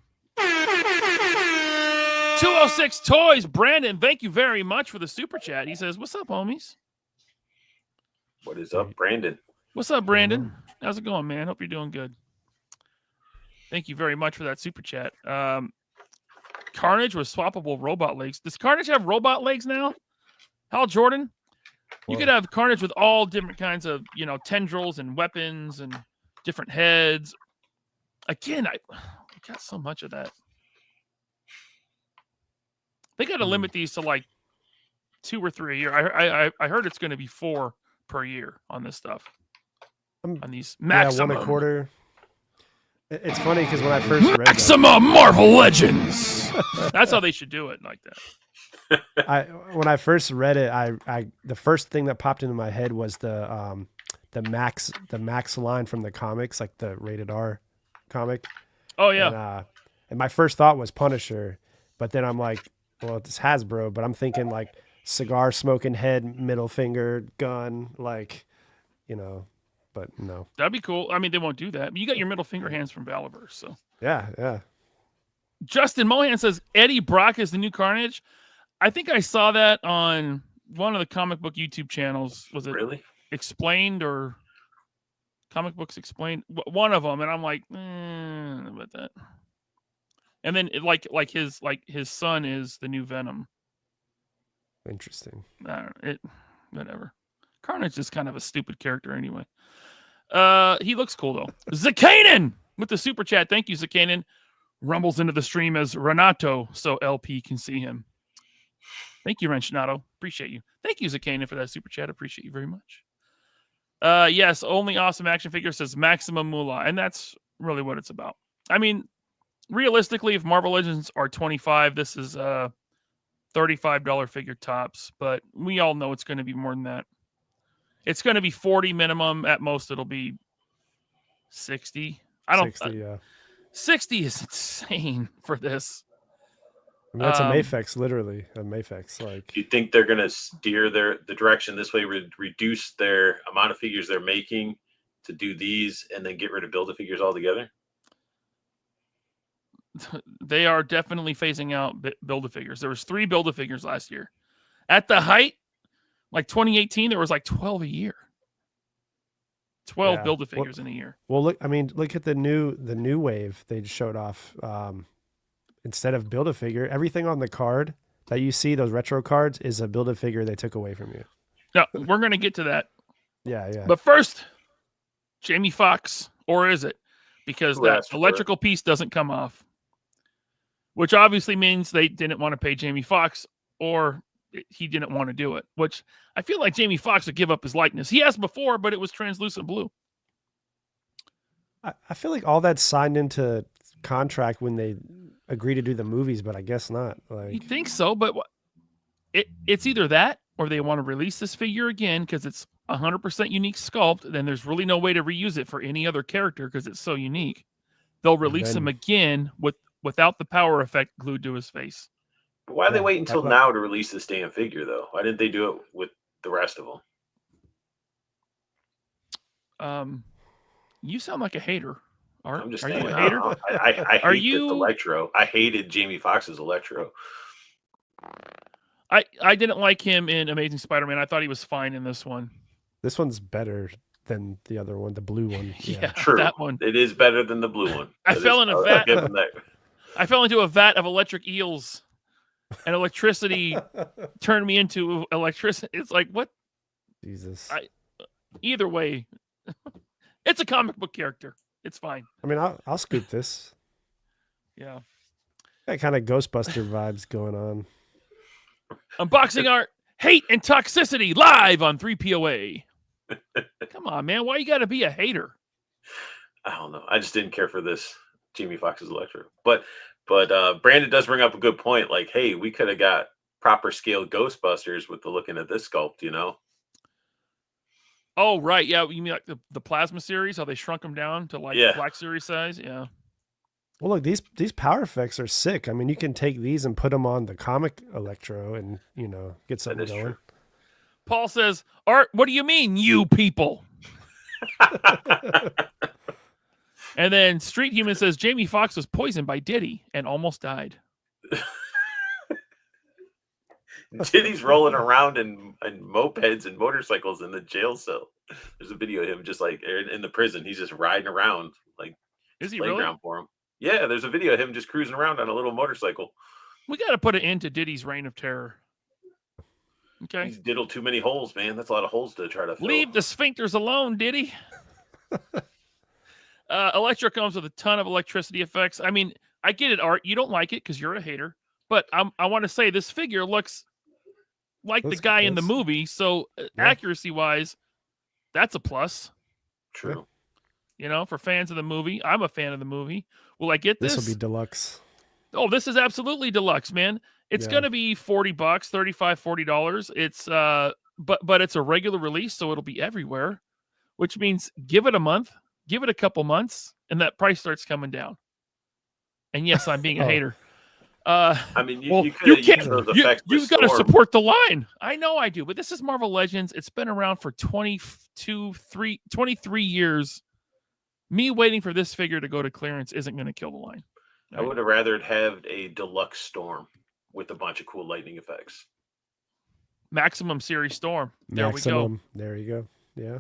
206 Toys, Brandon, thank you very much for the super chat. He says, "What's up, homies?" What is up, Brandon? What's up, Brandon? How's it going, man? Hope you're doing good. Thank you very much for that super chat. Carnage with swappable robot legs. Does Carnage have robot legs now? Hal Jordan? You could have Carnage with all different kinds of, tendrils and weapons and different heads. Again, I got so much of that. They got to limit these to like 2 or 3 a year. I heard it's going to be 4 per year on this stuff. On these maximum. Yeah, 1 a quarter. It's funny because when I first read Maximum Marvel Legends. That's how they should do it, like that. When I first read it, I the first thing that popped into my head was the Max line from the comics, like the rated R comic. Oh yeah. And my first thought was Punisher, but then I'm like, well, it's Hasbro, but I'm thinking like cigar smoking head, middle finger, gun, like, you know, but no. That'd be cool. I mean, they won't do that. But you got your middle finger hands from Valiverse, so. Yeah. Justin Mohan says Eddie Brock is the new Carnage. I think I saw that on one of the comic book YouTube channels. Was it Really? Explained or Comic Books Explained? One of them, and I'm like, about that. And then his son is the new Venom. Interesting. Whatever. Carnage is kind of a stupid character anyway. He looks cool though. Zakanen with the super chat. Thank you, Zakanen. Rumbles into the stream as Renato, so LP can see him. Thank you, Renchinato. Appreciate you. Thank you, Zakanen, for that super chat. Appreciate you very much. Yes, only awesome action figure says Maximum Moolah, and that's really what it's about. I mean, realistically, if Marvel Legends are $25, this is $35 figure tops, but we all know it's going to be more than that. It's going to be 40 minimum. At most, it'll be 60. 60, yeah. 60 is insane for this. I mean, that's a Mafex, literally a Mafex. Like, Do you think they're going to steer the direction this way, reduce their amount of figures they're making to do these, and then get rid of Build-A-Figures altogether? They are definitely phasing out Build-A-Figures. There was 3 Build-A-Figures last year. At the height, like 2018, there was like 12 a year. 12 Build-A-Figures in a year. Well, look at the new wave they showed off. Instead of Build-A-Figure, everything on the card that you see, those retro cards, is a Build-A-Figure they took away from you. Now, we're going to get to that. Yeah. But first, Jamie Foxx, or is it? Because that electrical piece doesn't come off. Which obviously means they didn't want to pay Jamie Foxx, or he didn't want to do it. Which I feel like Jamie Foxx would give up his likeness. He has before, but it was translucent blue. I feel like all that's signed into contract when they agree to do the movies, but I guess not. Like, You think so, but it's either that or they want to release this figure again because it's 100% unique sculpt. Then there's really no way to reuse it for any other character because it's so unique. They'll release him again without the power effect glued to his face. But why they wait until now to release this damn figure, though? Why didn't they do it with the rest of them? You sound like a hater. I'm just are saying, you a hater? I hate this Electro. I hated Jamie Foxx's Electro. I didn't like him in Amazing Spider-Man. I thought he was fine in this one. This one's better than the other one, the blue one. Yeah, true. That one. It is better than the blue one. I fell into a vat of electric eels, and electricity turned me into electricity. It's like, what? Jesus. Either way, it's a comic book character. It's fine. I mean, I'll scoop this. Yeah. Got kind of Ghostbuster vibes going on. Unboxing art, hate and toxicity live on 3POA. Come on, man. Why you got to be a hater? I don't know. I just didn't care for this Jamie Foxx's Electro. But Brandon does bring up a good point. Like, hey, we could have got proper scale Ghostbusters with the looking at this sculpt, you know? Oh, right. Yeah. You mean like the plasma series, how they shrunk them down to like Black Series size? Yeah. Well, look, these power effects are sick. I mean, you can take these and put them on the comic Electro and, you know, get something going. True. Paul says, Art, what do you mean, you people? And then Street Human says, Jamie Foxx was poisoned by Diddy and almost died. Diddy's rolling around in mopeds and motorcycles in the jail cell. There's a video of him just like in the prison. He's just riding around like is he playground really? for him. Yeah, there's a video of him just cruising around on a little motorcycle. We got to put an end to Diddy's reign of terror. Okay. He's diddled too many holes, man. That's a lot of holes to try to fill. Leave the sphincters alone, Diddy. Electro comes with a ton of electricity effects. I mean, I get it, Art. You don't like it because you're a hater. But I want to say this figure looks like the guy in the movie. So accuracy-wise, that's a plus. True. You know, for fans of the movie. I'm a fan of the movie. Will I get this? This will be deluxe. Oh, this is absolutely deluxe, man. It's going to be $40, $35, $40. It's but it's a regular release, so it'll be everywhere, which means give it a month, give it a couple months, and that price starts coming down. And yes, I'm being a hater. I mean, you well, could you have can't. used those effects. You got to support the line. I know I do, but this is Marvel Legends. It's been around for 23 years. Me waiting for this figure to go to clearance isn't going to kill the line. I would have rather had a deluxe Storm with a bunch of cool lightning effects. Maximum Series Storm. There we go. There you go. Yeah.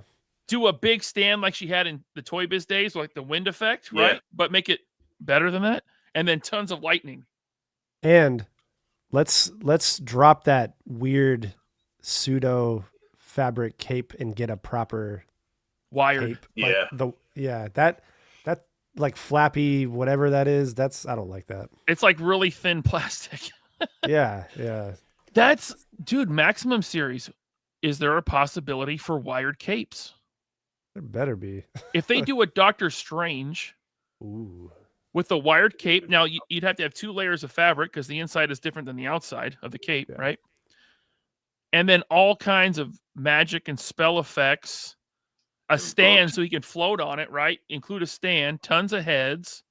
Do a big stand like she had in the Toy Biz days, like the wind effect, Yeah. right? But make it better than that, and then tons of lightning. And let's drop that weird pseudo fabric cape and get a proper Wired. cape. Yeah. That like flappy whatever that is. I don't like that. It's like really thin plastic. Yeah. That's dude. Maximum Series. Is there a possibility for wired capes? There better be. If they do a Doctor Strange Ooh. with a wired cape, now you'd have to have 2 layers of fabric because the inside is different than the outside of the cape, right? And then all kinds of magic and spell effects, a stand so he can float on it, right? Include a stand, tons of heads.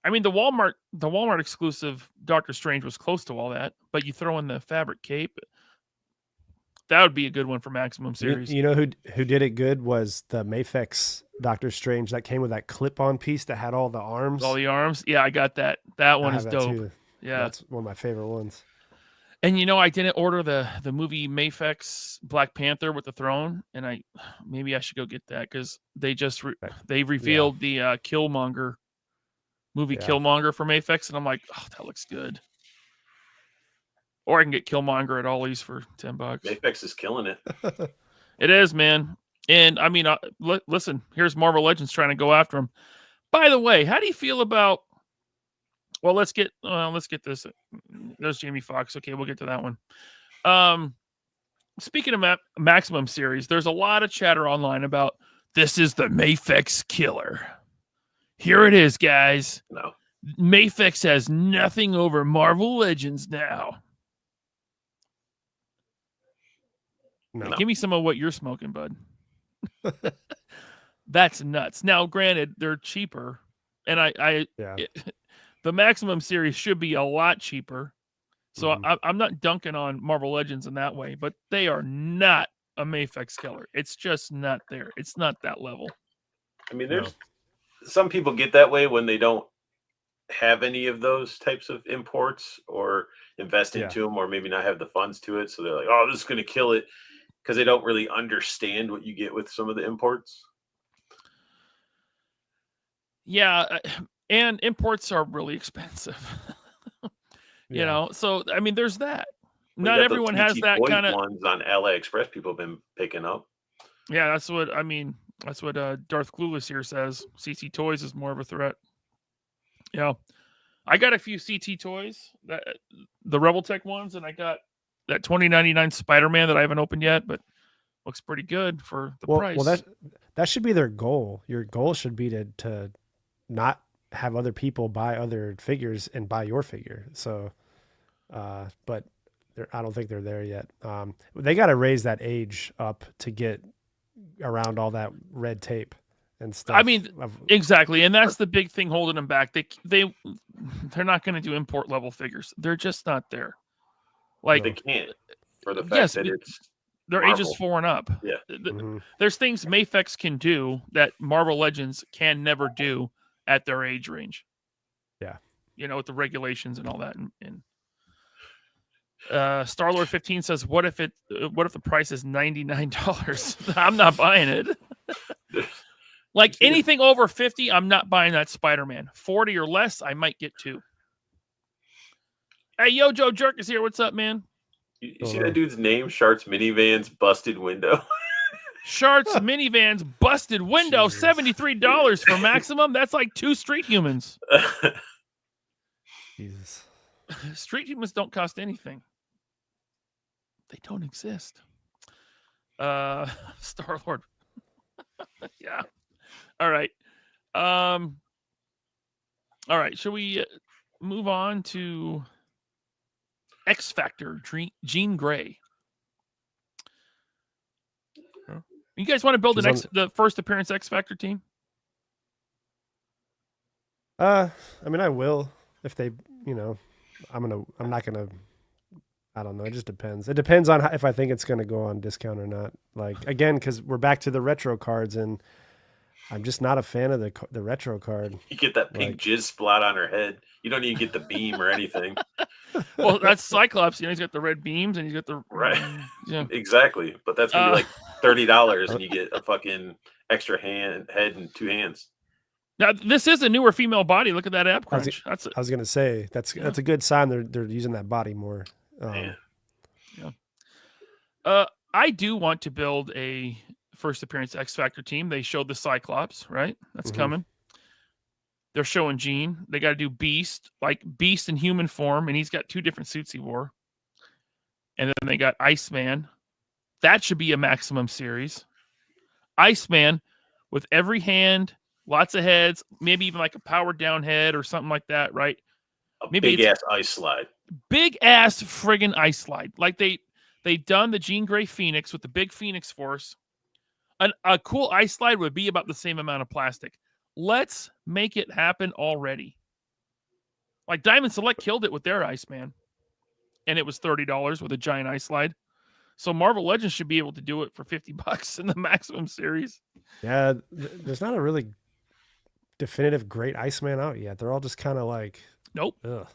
I mean, the Walmart exclusive Doctor Strange was close to all that, but you throw in the fabric cape. That would be a good one for Maximum Series. You know who did it good was the Mafex Doctor Strange that came with that clip-on piece that had all the arms. All the arms. Yeah, I got that. That one is dope. Too. Yeah. That's one of my favorite ones. And I didn't order the movie Mafex Black Panther with the throne, and maybe I should go get that because they just they revealed the Killmonger movie Killmonger for Mafex, and I'm like, oh, that looks good. Or I can get Killmonger at Ollie's for $10. Mafex is killing it. It is, man. And I mean, listen, here's Marvel Legends trying to go after him. By the way, how do you feel about? Well, let's get this. There's Jamie Foxx. Okay, we'll get to that one. Speaking of Maximum Series, there's a lot of chatter online about this is the Mafex killer. Here it is, guys. No. Mafex has nothing over Marvel Legends now. No. Give me some of what you're smoking, bud. That's nuts. Now, granted, they're cheaper, and the Maximum Series should be a lot cheaper. So I'm not dunking on Marvel Legends in that way, but they are not a Mafex killer. It's just not there. It's not that level. I mean, there's some people get that way when they don't have any of those types of imports or invest into them, or maybe not have the funds to it. So they're like, oh, this is going to kill it, because they don't really understand what you get with some of the imports. Yeah, and imports are really expensive. You know, so I mean, there's that. Not everyone has that kind of ones on AliExpress. People have been picking up. Yeah, that's what I mean. That's what Darth Clueless here says. CT Toys is more of a threat. Yeah, I got a few CT Toys, the Rebel Tech ones, and I got that 2099 Spider-Man that I haven't opened yet, but looks pretty good for the price. Well, that should be their goal. Your goal should be to not have other people buy other figures and buy your figure. So, but I don't think they're there yet. They got to raise that age up to get around all that red tape and stuff. I mean, exactly, and that's the big thing holding them back. They're not going to do import level figures. They're just not there. Like they can't, for the fact that it's their Marvel. Ages 4 and up. Yeah, there's things Mafex can do that Marvel Legends can never do at their age range. Yeah, with the regulations and all that. And Starlord 15 says, "What if the price is $99? I'm not buying it." Like anything over 50, I'm not buying that Spider-Man. 40 or less, I might get 2. Hey, yo, Joe Jerk is here. What's up, man? You see that dude's name? Sharts Minivans Busted Window. Sharts Minivans Busted Window, $73 for Maximum. That's like 2 Street Humans. Jesus. Street Humans don't cost anything. They don't exist. Star-Lord. Yeah. All right. All right. Shall we move on to X Factor, Jean Grey? You guys want to build the first appearance X Factor team? I mean, I will if they, I'm not gonna. I don't know. It just depends. It depends on if I think it's gonna go on discount or not. Like again, because we're back to the retro cards, and I'm just not a fan of the retro card. You get that pink jizz splat on her head. You don't even get the beam or anything. Well, that's Cyclops. He's got the red beams and he's got the Right. Yeah. Exactly. But that's gonna be like $30, and you get a fucking extra head and 2 hands. Now this is a newer female body. Look at that ab crunch. I was gonna say that's a good sign. They're using that body more. I do want to build a first appearance X Factor team. They showed the Cyclops, right? That's coming. They're showing Jean. They got to do Beast, like Beast in human form, and he's got 2 different suits he wore. And then they got Iceman. That should be a maximum series. Iceman with every hand, lots of heads, maybe even like a powered down head or something like that, right? Maybe big ass ice slide. Big ass friggin' ice slide. Like they done the Jean Grey Phoenix with the big Phoenix Force. A cool ice slide would be about the same amount of plastic. Let's make it happen already. Like Diamond Select killed it with their Iceman. And it was $30 with a giant ice slide. So Marvel Legends should be able to do it for $50 in the maximum series. Yeah, there's not a really definitive great Iceman out yet. They're all just kind of like, nope. Ugh.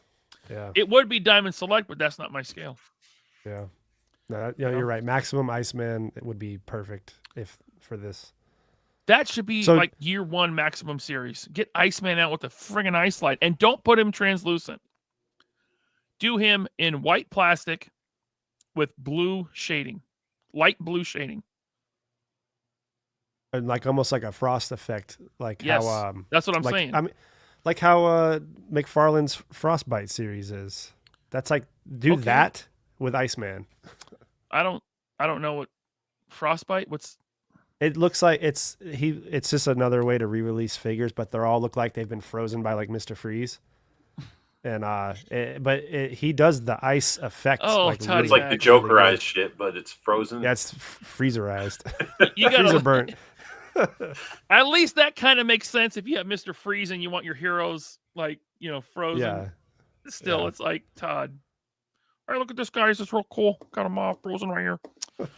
Yeah. It would be Diamond Select, but that's not my scale. Yeah. No, you're right. Maximum Iceman would be perfect for this. That should be like year 1 maximum series. Get Iceman out with a friggin' ice slide and don't put him translucent. Do him in white plastic with blue shading, light blue shading. And like almost like a frost effect. Like yes, how that's what I'm saying. I mean, like how McFarlane's Frostbite series is. That's like that with Iceman. I don't know what Frostbite. It looks like it's just another way to re-release figures, but they all look like they've been frozen by like Mr. Freeze. And he does the ice effect. Oh, like, it's like the Jokerized shit, but it's frozen. Yeah, it's freezerized. You got freezer burnt. At least that kind of makes sense if you have Mr. Freeze and you want your heroes like frozen. Yeah. Still, it's like Todd. Hey, look at this guy. He's just real cool. Got him frozen right here.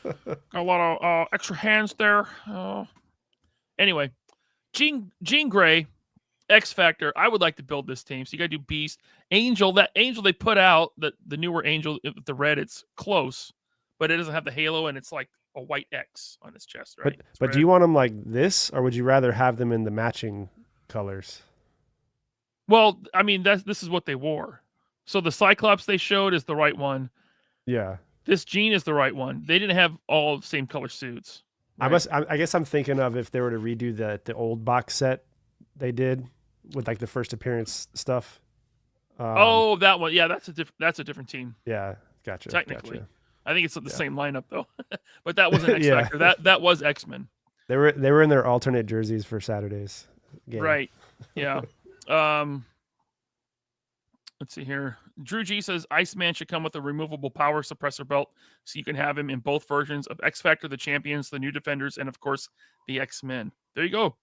Got a lot of extra hands there. Anyway, Jean Grey, X Factor. I would like to build this team. So you got to do Beast, Angel. That Angel they put out, the newer Angel with the red. It's close, but it doesn't have the halo, and it's like a white X on his chest, right? But do you want them like this, or would you rather have them in the matching colors? Well, I mean, this is what they wore. So the Cyclops they showed is the right one. Yeah. This Jean is the right one. They didn't have all the same color suits. Right? I guess I'm thinking of if they were to redo the old box set they did with like the first appearance stuff. That one. Yeah, that's a different team. Yeah, gotcha. Technically. Gotcha. I think it's the same lineup though. But that wasn't X Factor. That was X-Men. They were in their alternate jerseys for Saturday's game. Right. Yeah. Let's see here. Drew G says Iceman should come with a removable power suppressor belt so you can have him in both versions of X Factor, the Champions, the New Defenders, and of course the X-Men. There you go.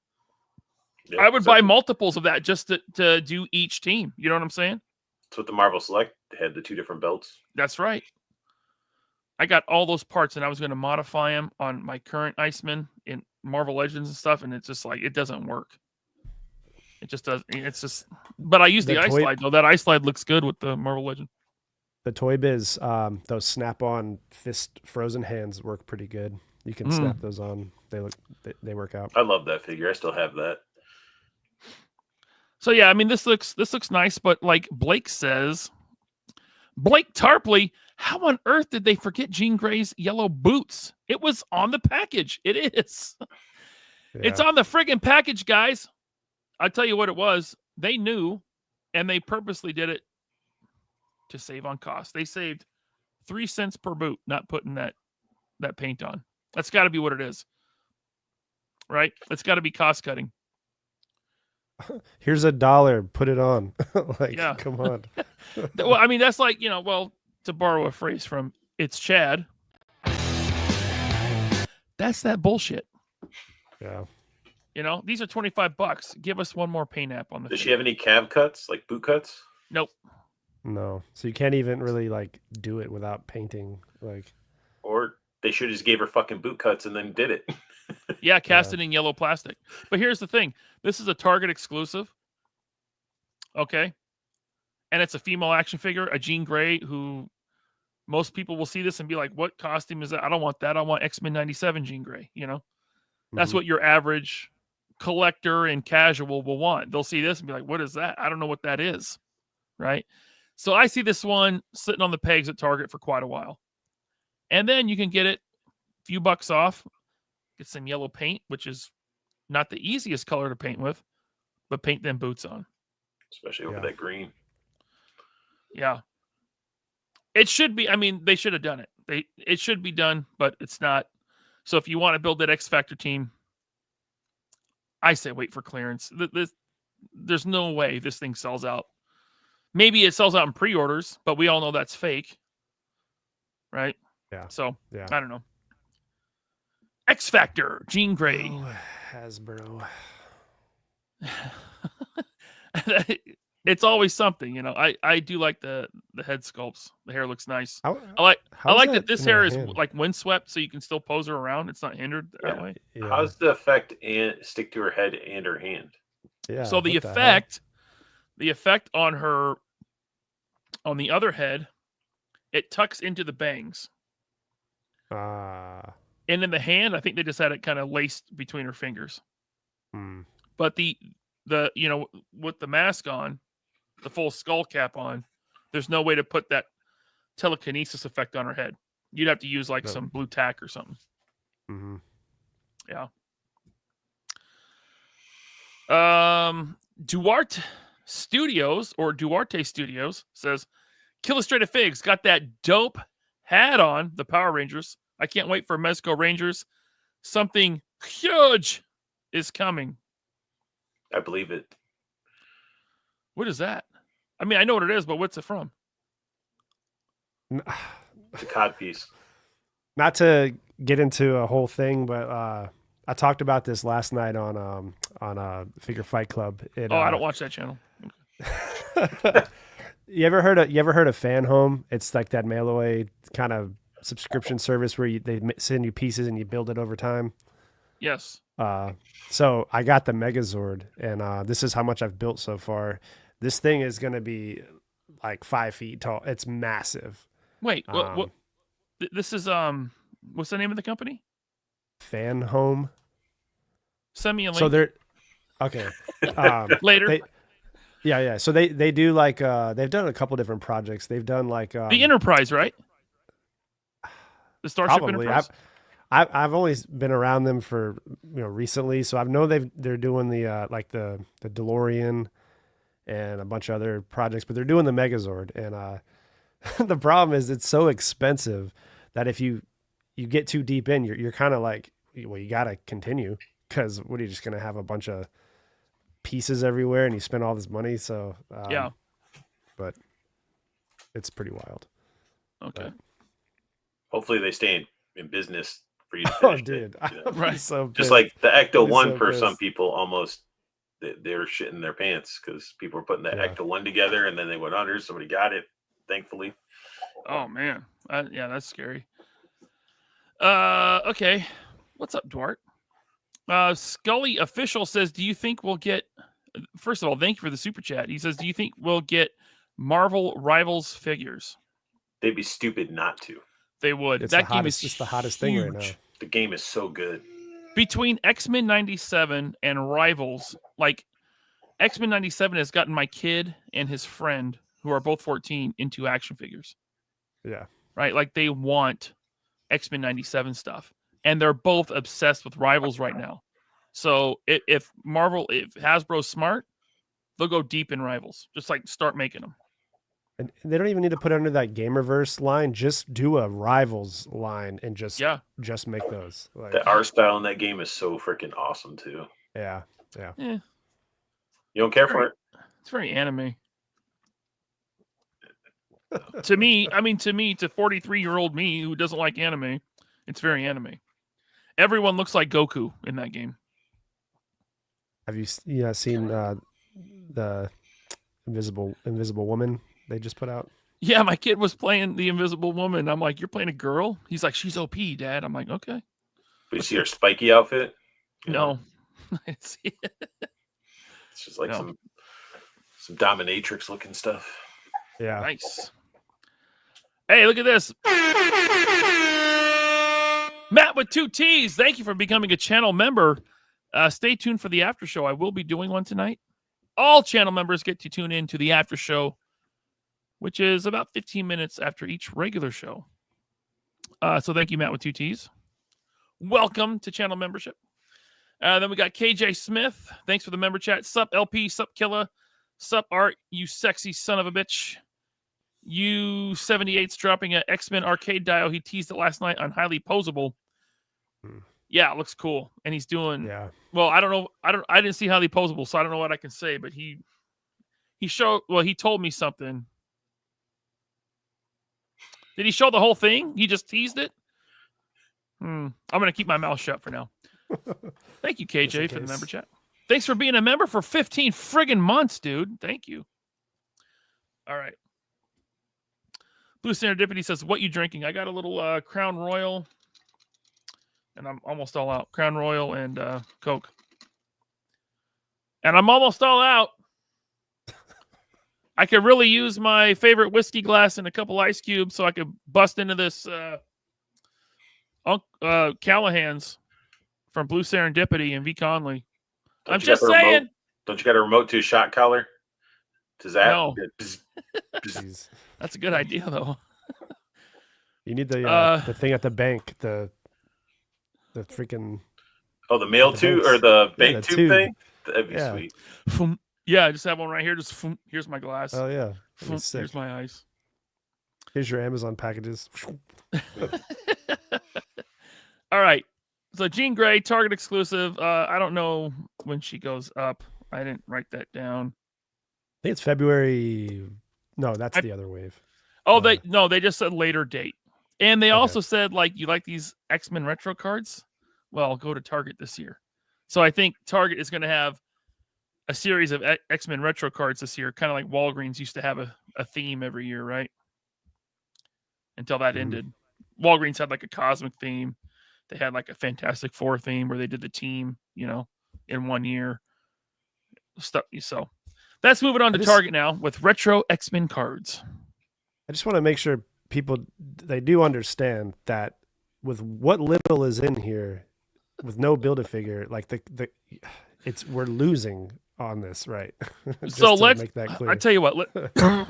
Yeah, I would buy multiples of that just to do each team. You know what I'm saying? That's what the Marvel Select had, the 2 different belts. That's right. I got all those parts and I was going to modify them on my current Iceman in Marvel Legends and stuff, and it's just like it doesn't work. It just does. It's just. But I use the ice slide though. That ice slide looks good with the Marvel Legend. The Toy Biz, those snap-on fist frozen hands work pretty good. You can snap those on. They work out. I love that figure. I still have that. So yeah, I mean this looks nice, but like Blake says, Blake Tarpley, how on earth did they forget Jean Grey's yellow boots? It was on the package. It is. Yeah. It's on the friggin' package, guys. I'll tell you what it was. They knew, and they purposely did it to save on cost. They saved 3 cents per boot, not putting that paint on. That's got to be what it is, right? It's got to be cost cutting. Here's $1. Put it on. Come on. Well, I mean, that's like, to borrow a phrase from It's Chad. That's that bullshit. Yeah. These are $25. Give us one more paint app on the. Does she have any calf cuts, like boot cuts? Nope. No, so you can't even really like do it without painting. Like, Or they should have just gave her fucking boot cuts and then did it. Yeah, cast it in yellow plastic. But here's the thing: this is a Target exclusive. Okay, and it's a female action figure, a Jean Grey, who most people will see this and be like, "What costume is that? I don't want that. I want X-Men '97 Jean Grey." You know, that's Mhm. what your average collector and casual will want. They'll see this and be like, "What is that? I don't know what that is." Right? So I see this one sitting on the pegs at Target for quite a while, and then you can get it a few bucks off. Get some yellow paint, which is not the easiest color to paint with, but paint them boots on. Especially over Yeah. that green. Yeah. It should be. I mean, they should have done it. It should be done, but it's not. So if you want to build that X Factor team, I say wait for clearance. There's no way this thing sells out. Maybe it sells out in pre-orders, but we all know that's fake, right? Yeah. So Yeah. I don't know. X Factor, Jean Grey. Oh, Hasbro. It's always something, you know. I do like the head sculpts. The hair looks nice. How, I like how's that this in her hair is hand? like windswept, so you can still pose her around. It's not hindered that way. Yeah. How's the effect and stick to her head and her hand? Yeah. So the what hell? effect on her, on the other head, it tucks into the bangs, Ah. and in the hand, I think they just had it kind of laced between her fingers. Hmm. But the you know, with the mask on, the full skull cap on, there's no way to put that telekinesis effect on her head. You'd have to use like No. some blue tack or something. Mm-hmm. Yeah. Duarte Studios says, Illustrated Figs got that dope hat on, the Power Rangers. I can't wait for Mezco Rangers. Something huge is coming. I believe it. What is that? I mean, I know what it is, but what's it from? It's a cod piece. Not to get into a whole thing, but I talked about this last night on Figure Fight Club. I don't watch that channel. You ever heard of Fan Home? It's like that mail away kind of subscription service where they send you pieces and you build it over time. Yes. So I got the Megazord, and this is how much I've built so far. This thing is going to be like 5 feet tall. It's massive. Wait, what? This is what's the name of the company? Fan Home. Send me a link. So they're okay. Later. Yeah. So they do like they've done a couple different projects. They've done like the Enterprise, right? The Starship probably. Enterprise. I've only been around them for recently, so I know they're doing the like the DeLorean and a bunch of other projects, but they're doing the Megazord, and the problem is it's so expensive that if you get too deep in, you're kind of like, well, you got to continue, because what are you just going to have a bunch of pieces everywhere and you spend all this money? So Yeah. but it's pretty wild. Okay. But- Hopefully they stay in business for you to Oh, finish it, dude. you know? I'm Right. so Just pissed. like the Ecto I'm 1 so for some pissed. people, almost they're shitting their pants because people were putting that Yeah. Ecto 1 together and then they went under. Somebody got it, thankfully. Oh man. Yeah, that's scary. Okay. What's up, Duarte? Scully Official says, do you think we'll get, first of all, thank you for the super chat. He says, do you think we'll get Marvel Rivals figures? They'd be stupid not to. They would. It's That the game hottest, is it's the hottest thing right now. huge. The game is so good. Between X-Men 97 and Rivals, like X-Men 97 has gotten my kid and his friend, who are both 14, into action figures. Yeah. Right? Like they want X-Men 97 stuff. And they're both obsessed with Rivals right now. So if Hasbro's smart, they'll go deep in Rivals. Just like start making them. And they don't even need to put it under that Gamerverse line. Just do a Rivals line and just make those. Like, The art style in that game is so freaking awesome too. yeah. You don't care for it? It's very anime. To me, to 43-year-old me who doesn't like anime, it's very anime. Everyone looks like Goku in that game. Have you seen the Invisible Woman they just put out? Yeah, my kid was playing the Invisible Woman. I'm like, you're playing a girl? He's like, she's OP, Dad. I'm like, okay. But you see her spiky outfit? You know, No. I see it. it's just like No. some dominatrix looking stuff. Yeah. Nice. Hey, look at this. Matt with 2 T's. Thank you for becoming a channel member. Stay tuned for the after show. I will be doing one tonight. All channel members get to tune in to the after show, which is about 15 minutes after each regular show. So thank you, Matt with 2 T's. Welcome to channel membership. Then we got KJ Smith. Thanks for the member chat. Sup LP, sup Killa, sup Art, you sexy son of a bitch. U78's dropping an X-Men arcade dial. He teased it last night on Highly Posable. Yeah, it looks cool. And he's doing well, I don't know. I didn't see Highly Posable, so I don't know what I can say, but he told me something. Did he show the whole thing? He just teased it? I'm gonna keep my mouth shut for now. Thank you, KJ, for the member chat. Thanks for being a member for 15 friggin' months, dude. Thank you. All right. Blue Serendipity says, what you drinking? I got a little Crown Royal, and I'm almost all out. Crown Royal and Coke. And I'm almost all out. I could really use my favorite whiskey glass and a couple ice cubes so I could bust into this Callahan's from Blue Serendipity and V. Conley. I'm just saying. Don't you got a remote to a shot collar? To zap? No. Jeez. That's a good idea, though. You need the thing at the bank, the freaking. Oh, the mail tube or the bank the tube thing? That'd be sweet. Yeah, I just have one right here. Just here's my glass. Oh yeah, Here's my ice. Here's your Amazon packages. All right. So Jean Grey, Target exclusive. I don't know when she goes up. I didn't write that down. I think it's February. No, that's the other wave. Oh, they just said later date. And they also said, like, you like these X-Men retro cards? Well, go to Target this year. So I think Target is going to have a series of X-Men retro cards this year, kind of like Walgreens used to have a theme every year, right? Until that ended. Walgreens had like a cosmic theme. They had like a Fantastic Four theme where they did the team, in 1 year. Stuff. So that's moving on to Target now with retro X-Men cards. I just want to make sure people, they do understand that with what little is in here, with no Build-A-Figure, like we're losing on this, right? So let's make that clear. I tell you what,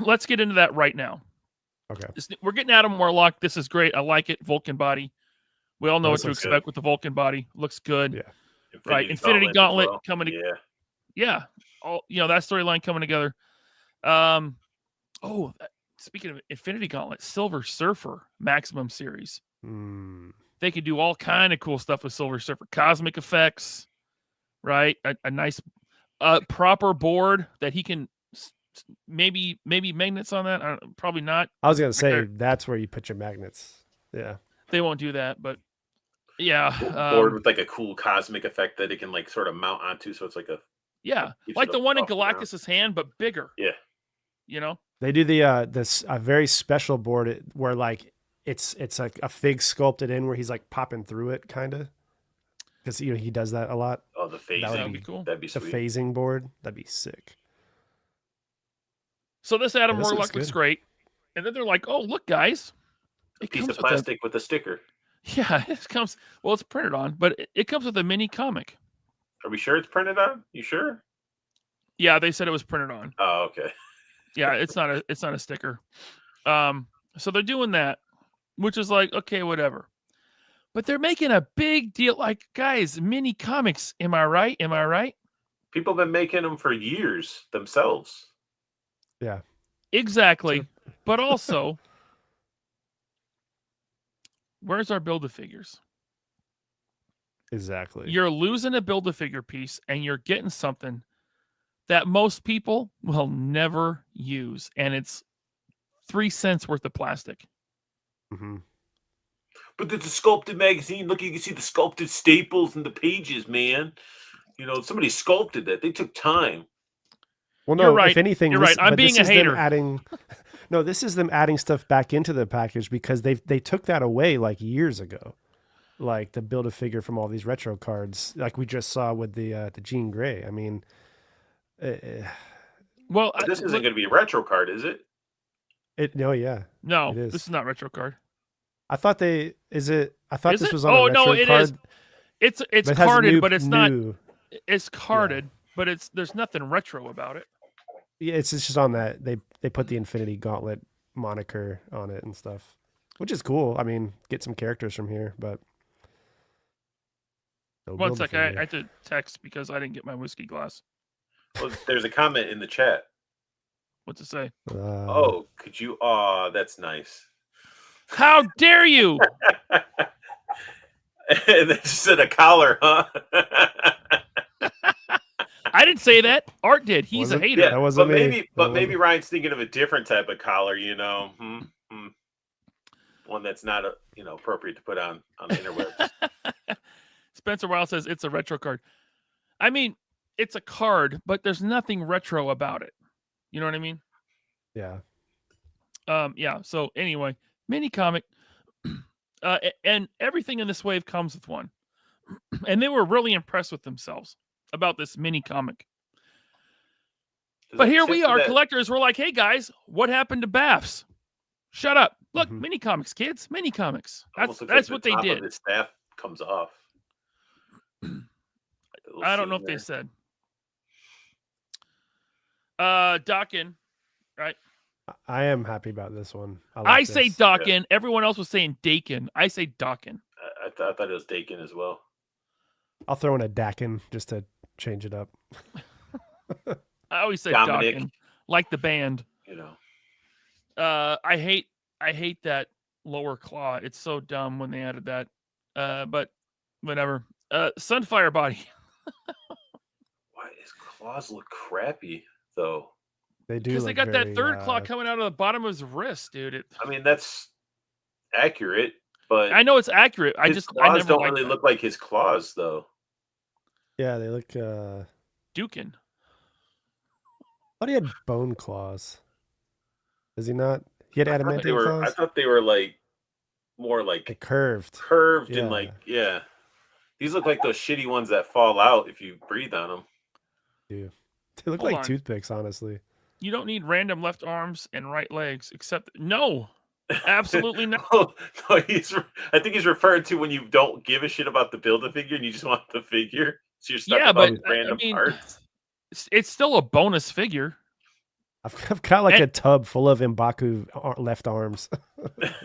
let's get into that right now. Okay. We're getting Adam Warlock. This is great. I like it. Vulcan body. We all know what to expect with the Vulcan body. Looks good. Yeah. Right. Infinity Gauntlet coming together. Yeah. All that storyline coming together. Speaking of Infinity Gauntlet, Silver Surfer Maximum Series. They could do all kind of cool stuff with Silver Surfer. Cosmic effects, right? A nice proper board that he can maybe magnets on that. Probably not. I was going to say, that's where you put your magnets. Yeah. They won't do that, but yeah. Board with like a cool cosmic effect that it can like sort of mount onto. So it's like like the one in Galactus's hand, but bigger. Yeah. They do a very special board where like it's like a fig sculpted in where he's like popping through it, kind of, because he does that a lot. Oh, the phasing. That'd be cool. That'd be sweet. The phasing board, that'd be sick. So this Adam Warlock looks great, and then they're like, "Oh, look, guys, a piece of plastic with a sticker." Yeah, it comes. Well, it's printed on, but it comes with a mini comic. Are we sure it's printed on? You sure? Yeah, they said it was printed on. Oh, okay. Yeah, it's not a sticker. So they're doing that, which is like, okay, whatever. But they're making a big deal. Like, guys, mini comics. Am I right? Am I right? People have been making them for years themselves. Yeah. Exactly. Sure. But also, where's our Build-A-Figures? Exactly. You're losing a Build-A-Figure piece, and you're getting something that most people will never use, and it's 3 cents worth of plastic. But it's a sculpted magazine. Look, you can see the sculpted staples and the pages, man. Somebody sculpted that. They took time. Well, no, you're right. If anything, you're right. I'm being a hater. No, this is them adding stuff back into the package because they took that away like years ago, like the build a figure from all these retro cards, like we just saw with the Jean Grey. I mean, Well, But this isn't going to be a retro card, is it? no, yeah, no, it is. this is not retro card. I thought I thought Is this it? was on Oh a retro no, it card. is. It's but it has carded, new- but it's not. new- It's carded, but there's nothing retro about it. Yeah, it's just on that they put the Infinity Gauntlet moniker on it and stuff, which is cool. I mean, get some characters from here, but no One build a second, I figure. have to text because I didn't get my whiskey glass. Well, there's a comment in the chat. What to say? Oh, could you? Oh, that's nice. How dare you? And they just said a collar, huh? I didn't say that. Art did. He's a Wasn't- hater. Yeah. That wasn't but me. maybe, but That maybe wasn't- Ryan's thinking of a different type of collar. One that's not appropriate to put on the interwebs. Spencer Wild says it's a retro card. I mean, it's a card, but there's nothing retro about it. You know what I mean? Yeah. Yeah. So anyway, mini comic, and everything in this wave comes with one, and they were really impressed with themselves about this mini comic. Does But that here tip we to are, that- collectors. We're like, hey guys, what happened to BAFs? Shut up! Look, Mhm. mini comics, kids, mini comics. almost looks That's like what the they top of did. The staff comes off. I don't know if they said. Dawkin, right? I am happy about this one. like I say this. Dawkin. Everyone else was saying Dakin. I say Dawkin. I thought it was Dakin as well. I'll throw in a Dakin just to change it up. I always say Dominic. Dawkin, like the band. You know, I hate that lower claw. It's so dumb when they added that. But whatever. Sunfire body. why his claws look crappy though? They do Because they look got very, that third claw coming out of the bottom of his wrist, dude. I mean, that's accurate, but I know it's accurate. I his never claws don't liked really that. look like his claws though. Yeah, they look. Dukin. I thought he had bone claws. Does he not? He had I adamantine claws. thought they were like more like Like curved. curved and Yeah. like These look like those shitty ones that fall out if you breathe on them. They look Hold like on. toothpicks, honestly. You don't need random left arms and right legs, except no, absolutely not. No, I think he's referring to when you don't give a shit about the Build-A-Figure and you just want the figure. So you're stuck Yeah, about but, random I mean, parts. It's still a bonus figure. I've got like And- a tub full of M'Baku left arms.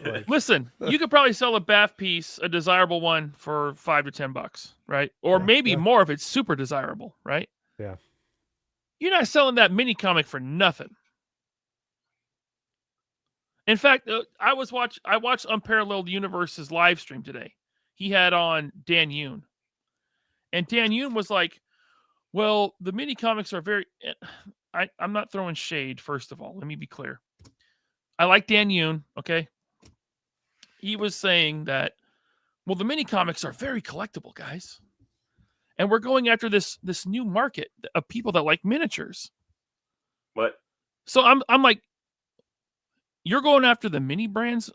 Like, Listen, you could probably sell a BAF piece, a desirable one, for $5 to $10, right? Or Yeah, maybe yeah. more if it's super desirable, right? Yeah. You're not selling that mini comic for nothing. In fact, I watched Unparalleled Universe's live stream today. He had on Dan Yoon. And Dan Yoon was like, well, the mini comics are very... I'm not throwing shade, first of all. Let me be clear. I like Dan Yoon, okay? He was saying that, well, the mini comics are very collectible, guys. And we're going after this new market of people that like miniatures. What? So I'm like, you're going after the mini brands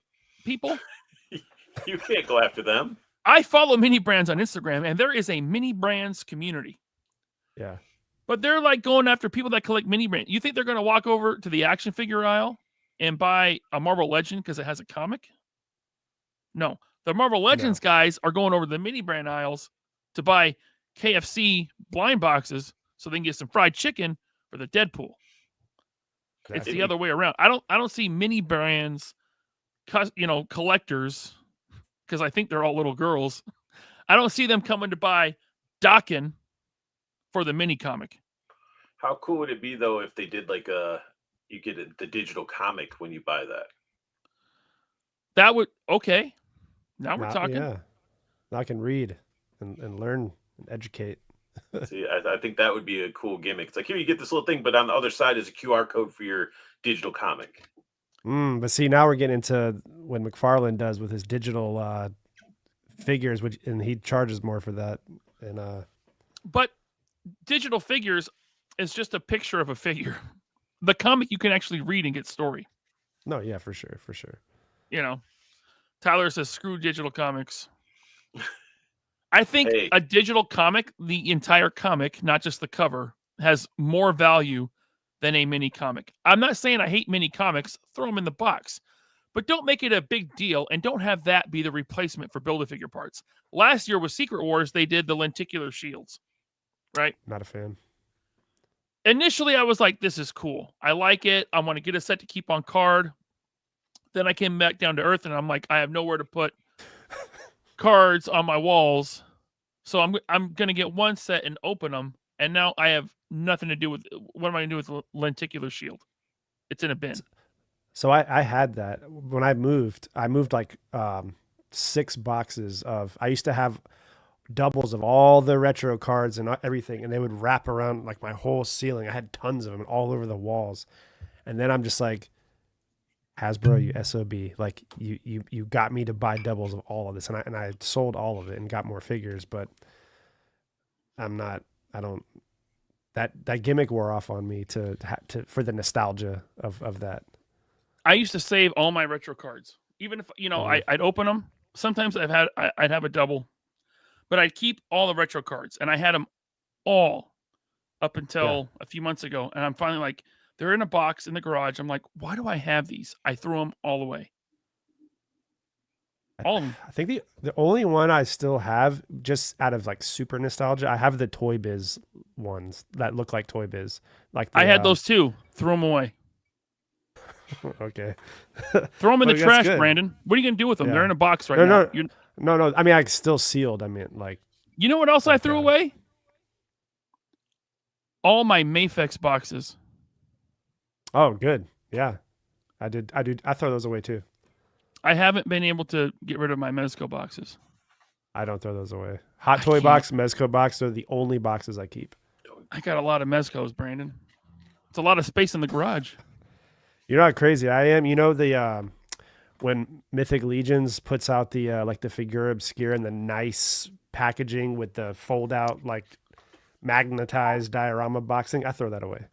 people? You can't go after them. I follow mini brands on Instagram, and there is a mini brands community. yeah. But they're like going after people that collect mini brands. You think they're going to walk over to the action figure aisle and buy a Marvel Legend because it has a comic? No. The Marvel Legends guys are going over to the mini brand aisles to buy KFC blind boxes so they can get some fried chicken for the Deadpool. It's the other way around. I don't see mini brands, collectors, because I think they're all little girls. I don't see them coming to buy Dawkin for the mini comic. How cool would it be though if they did like you get the digital comic when you buy that? That would okay. Now we're Now- talking. Yeah. Now I can read and learn and educate. See, I think that would be a cool gimmick. It's like, here you get this little thing, but on the other side is a QR code for your digital comic. But see, now we're getting into what McFarlane does with his digital figures, and he charges more for that. And But digital figures is just a picture of a figure. The comic you can actually read and get story. No, yeah, for sure, for sure. You know, Tyler says screw digital comics. I think Hey. a digital comic, the entire comic, not just the cover, has more value than a mini comic. I'm not saying I hate mini comics. Throw them in the box. But don't make it a big deal and don't have that be the replacement for Build-A-Figure parts. Last year with Secret Wars, they did the lenticular shields, right? Not a fan. Initially, I was like, this is cool. I like it. I want to get a set to keep on card. Then I came back down to earth and I'm like, I have nowhere to put cards on my walls. So I'm going to get one set and open them. And now I have nothing to do with, what am I going to do with the lenticular shield? It's in a bin. So I had that when I moved like 6 boxes of, I used to have doubles of all the retro cards and everything, and they would wrap around like my whole ceiling. I had tons of them all over the walls. And then I'm just like, Hasbro, you SOB, like you got me to buy doubles of all of this, and I sold all of it and got more figures, but that gimmick wore off on me to for the nostalgia of that. I used to save all my retro cards, even if I'd open them. Sometimes I'd have a double, but I'd keep all the retro cards, and I had them all up until a few months ago, and I'm finally like, they're in a box in the garage. I'm like, why do I have these? I threw them all away. All of them. I think the only one I still have, just out of like super nostalgia, I have the Toy Biz ones that look like Toy Biz. Like I had those too. Threw them away. Okay. Throw them in the Well, that's trash, good. Brandon. What are you gonna do with them? Yeah. They're in a box right now. No. I mean, I still sealed. I mean, like. You know what else I threw away? All my Mafex boxes. Oh, good. Yeah, I did. I throw those away too. I haven't been able to get rid of my Mezco boxes. I don't throw those away. Hot Toy box, Mezco box are the only boxes I keep. I got a lot of Mezcos, Brandon. It's a lot of space in the garage. You know how crazy I am? You know the when Mythic Legions puts out the like the Figura Obscura and the nice packaging with the fold out like magnetized diorama boxing, I throw that away.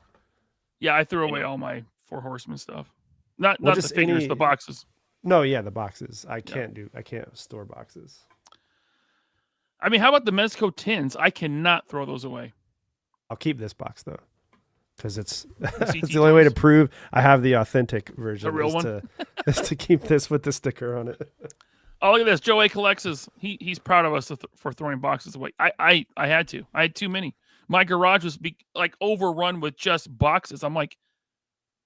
Yeah, I threw away all my Four Horsemen stuff. Not the figures, the boxes. No, yeah, the boxes. I can't store boxes. I mean, how about the Mezco tins? I cannot throw those away. I'll keep this box though, because it's the only way to prove I have the authentic version. The real one is to keep this with the sticker on it. Oh, look at this. Joe A collects. He's proud of us for throwing boxes away. I had to. I had too many. My garage was like overrun with just boxes. I'm like,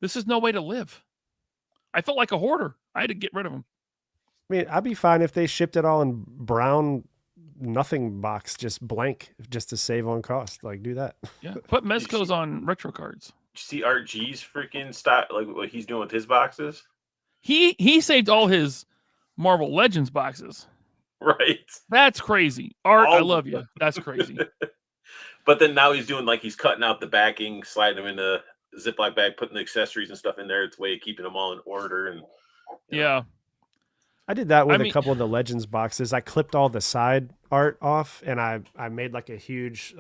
this is no way to live. I felt like a hoarder. I had to get rid of them. I mean, I'd be fine if they shipped it all in brown, nothing box, just blank, just to save on cost. Like, do that. Yeah, put Mezcos on retro cards. Did you see RG's freaking style, like what he's doing with his boxes? He saved all his Marvel Legends boxes. Right. That's crazy. Art, I love you. That's crazy. But then now he's doing like he's cutting out the backing, sliding them in a Ziploc bag, putting the accessories and stuff in there. It's a way of keeping them all in order. And yeah. I did that with a couple of the Legends boxes. I clipped all the side art off, and I made like a huge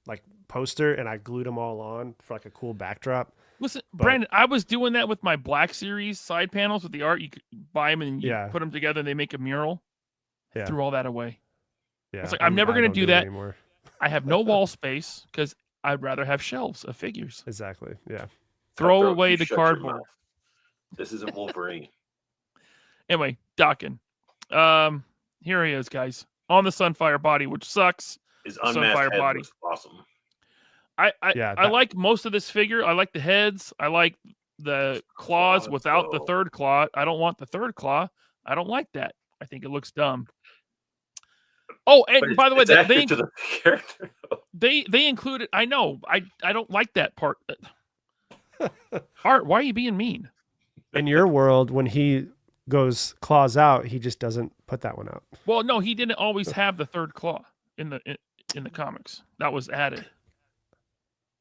like poster, and I glued them all on for like a cool backdrop. Listen, Brandon, I was doing that with my Black Series side panels with the art. You could buy them and you put them together, and they make a mural. Yeah. Threw all that away. Yeah, it's like I'm never going to do that anymore. I have no wall space because I'd rather have shelves of figures. Exactly. Yeah. Throw away the cardboard. This isn't Wolverine. Anyway, Dockin. Here he is, guys. On the Sunfire body, which sucks. His unmasked Sunfire head body. looks awesome. I like most of this figure. I like the heads. I like the claws without the third claw. I don't want the third claw. I don't like that. I think it looks dumb. Oh, and by the way, they included. I know. I don't like that part. Art, why are you being mean? In your world, when he goes claws out, he just doesn't put that one out. Well, no, he didn't always have the third claw in the comics. That was added.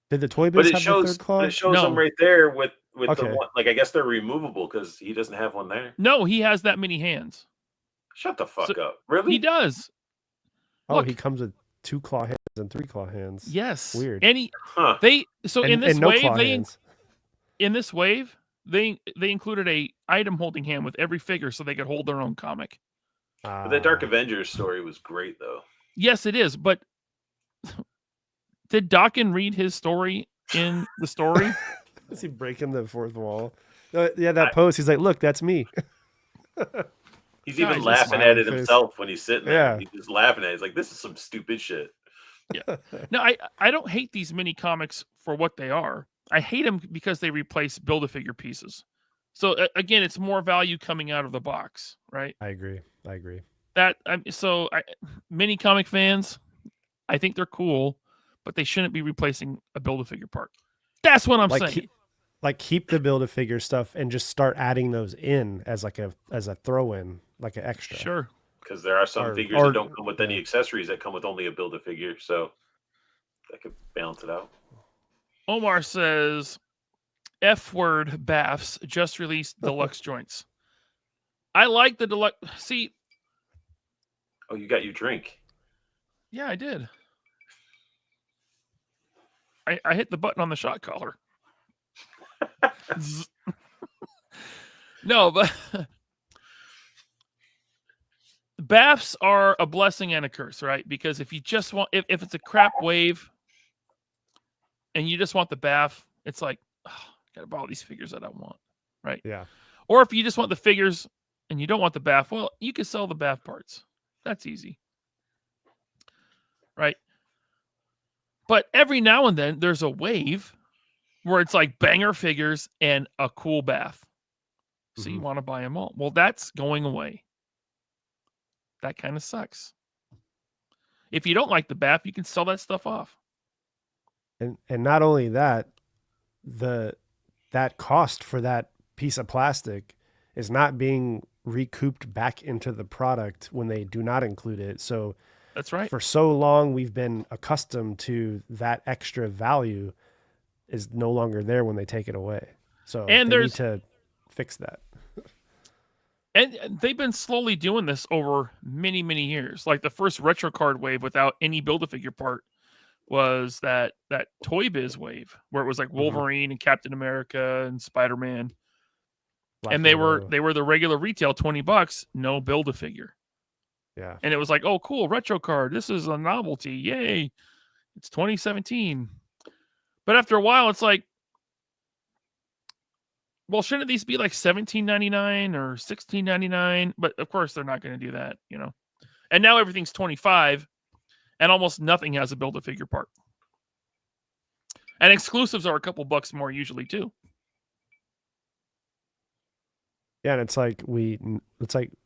Did the Toy Biz have the third claw? But it shows them right there with the one. Like I guess they're removable because he doesn't have one there. No, he has that many hands. Shut the fuck up! Really? He does. Oh, Look, he comes with 2 claw hands and 3 claw hands. Yes. Weird. And in this wave, they included a item holding hand with every figure so they could hold their own comic. But that Dark Avengers story was great, though. Yes, it is. But did Dawkins read his story in the story? Is he breaking the fourth wall? Yeah, that post. He's like, "Look, that's me." He's even Guys, laughing at it himself when he's sitting there. Yeah. He's just laughing at it. He's like, this is some stupid shit. Yeah. No, I don't hate these mini comics for what they are. I hate them because they replace Build-A-Figure pieces. So again, it's more value coming out of the box, right? I agree. Mini comic fans, I think they're cool, but they shouldn't be replacing a Build-A-Figure part. That's what I'm saying. Keep the Build-A-Figure stuff and just start adding those in as a throw-in, like an extra. Sure. Because there are some figures that don't come with any accessories that come with only a Build-A-Figure, so that could balance it out. Omar says, F-word baths just released deluxe joints. I like the deluxe. See. Oh, you got your drink. Yeah, I did. I hit the button on the shot collar. No, but baths are a blessing and a curse, right? Because if you just want, if it's a crap wave and you just want the bath, it's like, oh, I gotta buy all these figures that I want, right? Yeah. Or if you just want the figures and you don't want the bath, well, you can sell the bath parts. That's easy, right? But every now and then there's a wave where it's like banger figures and a cool bath. So you want to buy them all. Well, that's going away. That kind of sucks. If you don't like the bath, you can sell that stuff off. And not only that, that cost for that piece of plastic is not being recouped back into the product when they do not include it. So that's right. For so long, we've been accustomed to that extra value is no longer there when they take it away. So they need to fix that. And they've been slowly doing this over many, many years. Like the first retro card wave without any Build-A-Figure part was that Toy Biz wave where it was like Wolverine and Captain America and Spider-Man. And they were the regular retail $20, no Build-A-Figure. Yeah. And it was like, oh, cool, retro card. This is a novelty. Yay. It's 2017. But after a while, it's like, well, shouldn't these be like $17.99 or $16.99? But of course, they're not going to do that, you know. And now everything's $25, and almost nothing has a Build-A-Figure part. And exclusives are a couple bucks more usually too. Yeah, and it's like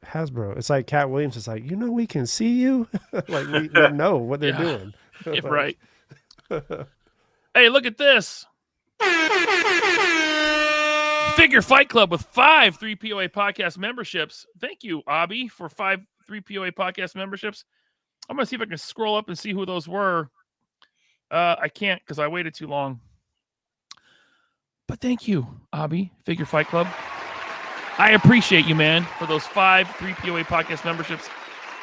Hasbro. It's like Cat Williams. It's like, we can see you. Like we know what they're doing. Right. Hey, look at this. Figure Fight Club with 5 3POA podcast memberships. Thank you, Abby, for 5 3POA podcast memberships. I'm going to see if I can scroll up and see who those were. I can't because I waited too long. But thank you, Abby, Figure Fight Club. I appreciate you, man, for those 5 3POA podcast memberships.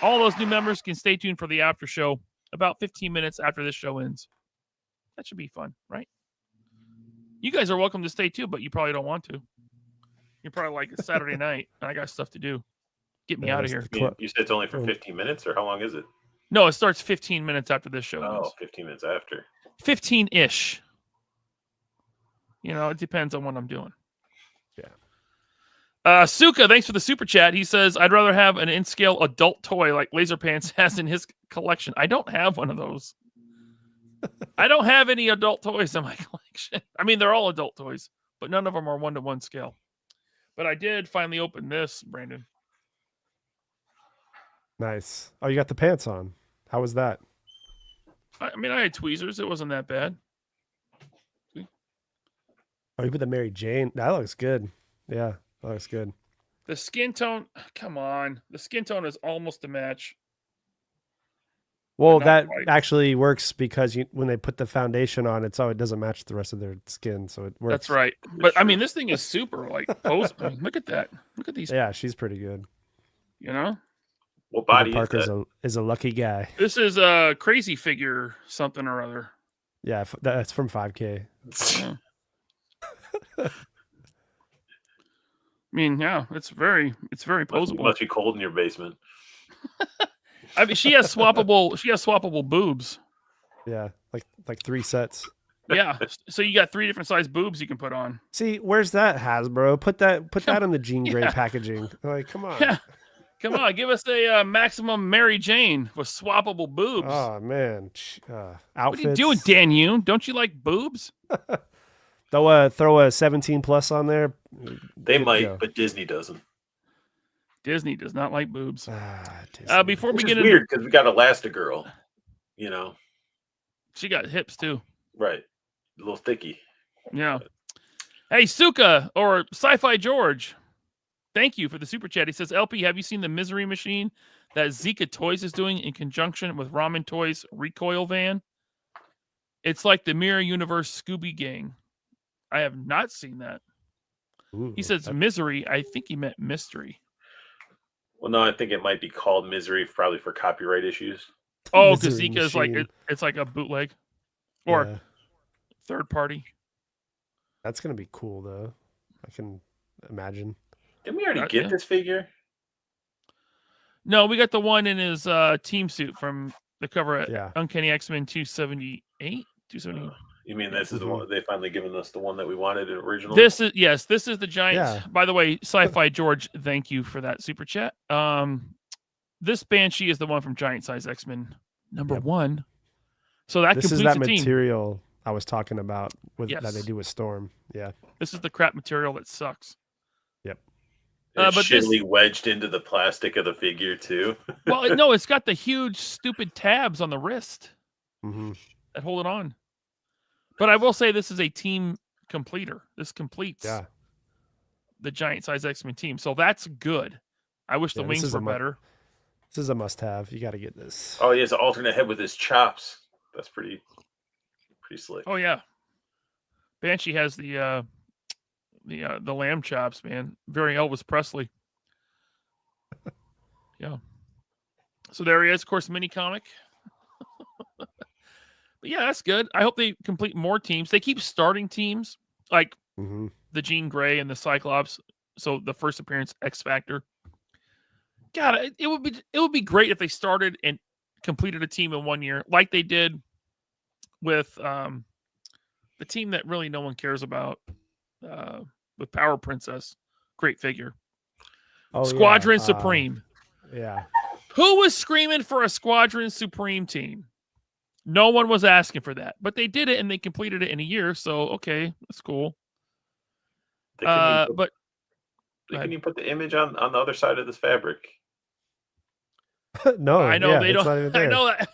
All those new members can stay tuned for the after show about 15 minutes after this show ends. That should be fun, right? You guys are welcome to stay too, but you probably don't want to. You're probably like, it's Saturday night, and I got stuff to do. Get me out of here. You said it's only for 15 minutes, or how long is it? No, it starts 15 minutes after this show ends. 15 minutes after. 15-ish. It depends on what I'm doing. Yeah. Suka, thanks for the super chat. He says, I'd rather have an in-scale adult toy like Laser Pants has in his collection. I don't have one of those. I don't have any adult toys in my collection. I mean, they're all adult toys, but none of them are 1-to-1 scale. But I did finally open this, Brandon. Nice. Oh, you got the pants on. How was that? I mean, I had tweezers. It wasn't that bad. Oh, you put the Mary Jane. That looks good. Yeah, that looks good. The skin tone, come on. The skin tone is almost a match. Well, that actually works because when they put the foundation on, it doesn't match the rest of their skin, so it works. That's right. But I mean, this thing is super pose. I mean, look at that. Look at these. Yeah, she's pretty good. What body Parker's is a lucky guy. This is a crazy figure, something or other. Yeah, that's from 5K. mean, yeah, it's very posable. Must be cold in your basement. I mean, she has swappable boobs. Yeah, like 3 sets. Yeah, so you got 3 different size boobs you can put on. See, where's that, Hasbro? Put that on the Jean Grey packaging. Like, come on. Yeah. Come on, give us a maximum Mary Jane with swappable boobs. Oh man, outfits. What are you doing, Dan Yoon? Don't you like boobs? Throw a 17 plus on there. They might, go. but Disney doesn't. Disney does not like boobs. Disney. Before we Which get is into weird because we got Elastigirl. You know, she got hips too. right? A little thicky. Yeah. Hey, Suka or Sci-Fi George, thank you for the super chat. He says, LP, have you seen the Misery Machine that Zika Toys is doing in conjunction with Ramen Toys Recoil Van? It's like the Mirror Universe Scooby Gang. I have not seen that. Ooh, He says misery. I think he meant mystery. Well, no, I think it might be called Misery, probably for copyright issues. Oh, because Misery Zika is like Machine. it's like a bootleg or Yeah. third party. That's gonna be cool though. I can imagine. Didn't we already Yeah. get this figure? No, we got the one in his team suit from the cover at Yeah. Uncanny X-Men 278. 270. You mean this is the one they finally given us the one that we wanted originally? This is the giant. Yeah. By the way, Sci-Fi George, thank you for that super chat. This Banshee is the one from Giant Size X-Men #1. So that This completes is that the team. material I was talking about with that they Yes. do with Storm. Yeah. This is the crap material that sucks. It's but this- shittily wedged into the plastic of the figure too. Well, no, it's got the huge stupid tabs on the wrist Mm-hmm. that hold it on. But I will say this is a team completer. This completes Yeah. the Giant Size X-Men team. So that's good. I wish the Yeah, this wings is were a better. This is a must-have. You got to get this. Oh, he has an alternate head with his chops. That's pretty slick. Oh yeah. Banshee has the lamb chops, man. Very Elvis Presley. Yeah. So there he is, of course, mini comic. But yeah, that's good. I hope they complete more teams. They keep starting teams like Mm-hmm. the Jean Grey and the Cyclops. So the first appearance, X Factor. God, it would be great if they started and completed a team in 1 year, like they did with the team that really no one cares about with Power Princess. Great figure. Oh, Squadron yeah. Supreme. Yeah. Who was screaming for a Squadron Supreme team? No one was asking for that, but they did it and they completed it in a year. So okay, that's cool. They couldn't even But they couldn't even put the image on the other side of this fabric. No, I know yeah, they it's don't. not even I there. know that.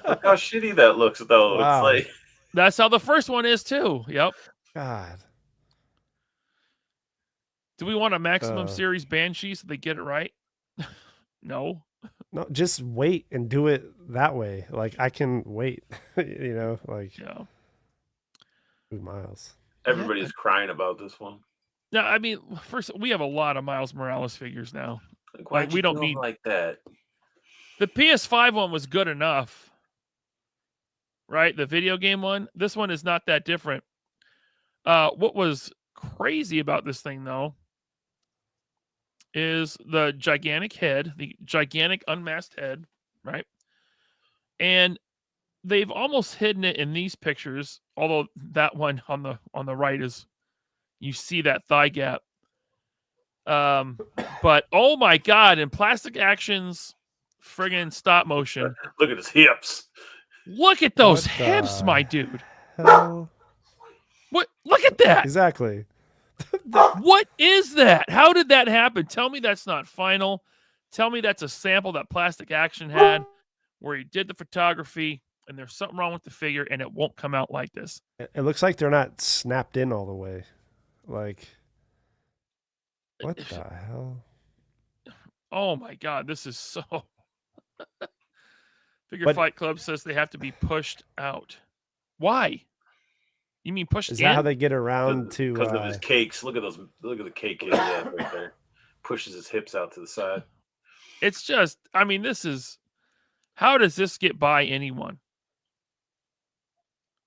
Look how shitty that looks, though. Wow. It's like That's how the first one is too. Yep. God. Do we want a maximum Uh. series Banshee so they get it right? No. No, just wait and do it that way. Like I can wait, like Yeah. 2 miles. everybody's crying about this one. No, I mean, first we have a lot of Miles Morales figures now. Why'd we you don't do 'em need- like that. The PS5 one was good enough, right? The video game one. This one is not that different. What was crazy about this thing, though, is the gigantic head, the gigantic unmasked head, right? And they've almost hidden it in these pictures, although that one on the right is, you see that thigh gap. But oh my God, in Plastic Action's friggin' stop motion, Look at his hips. look at those What the hips, my dude. Hell, What? Look at that. exactly. What is that? How did that happen? Tell me that's not final. Tell me that's a sample that Plastic Action had where he did the photography and there's something wrong with the figure and it won't come out like this. It looks like they're not snapped in all the way. Like, what the hell? Oh my God, this is so. Figure But- Fight Club says they have to be pushed out. Why? You mean pushed Is in? that how they get around to? Because of his cakes. Look at those. Look at the cake he has right there. Pushes his hips out to the side. It's just, I mean, this is, how does this get by anyone?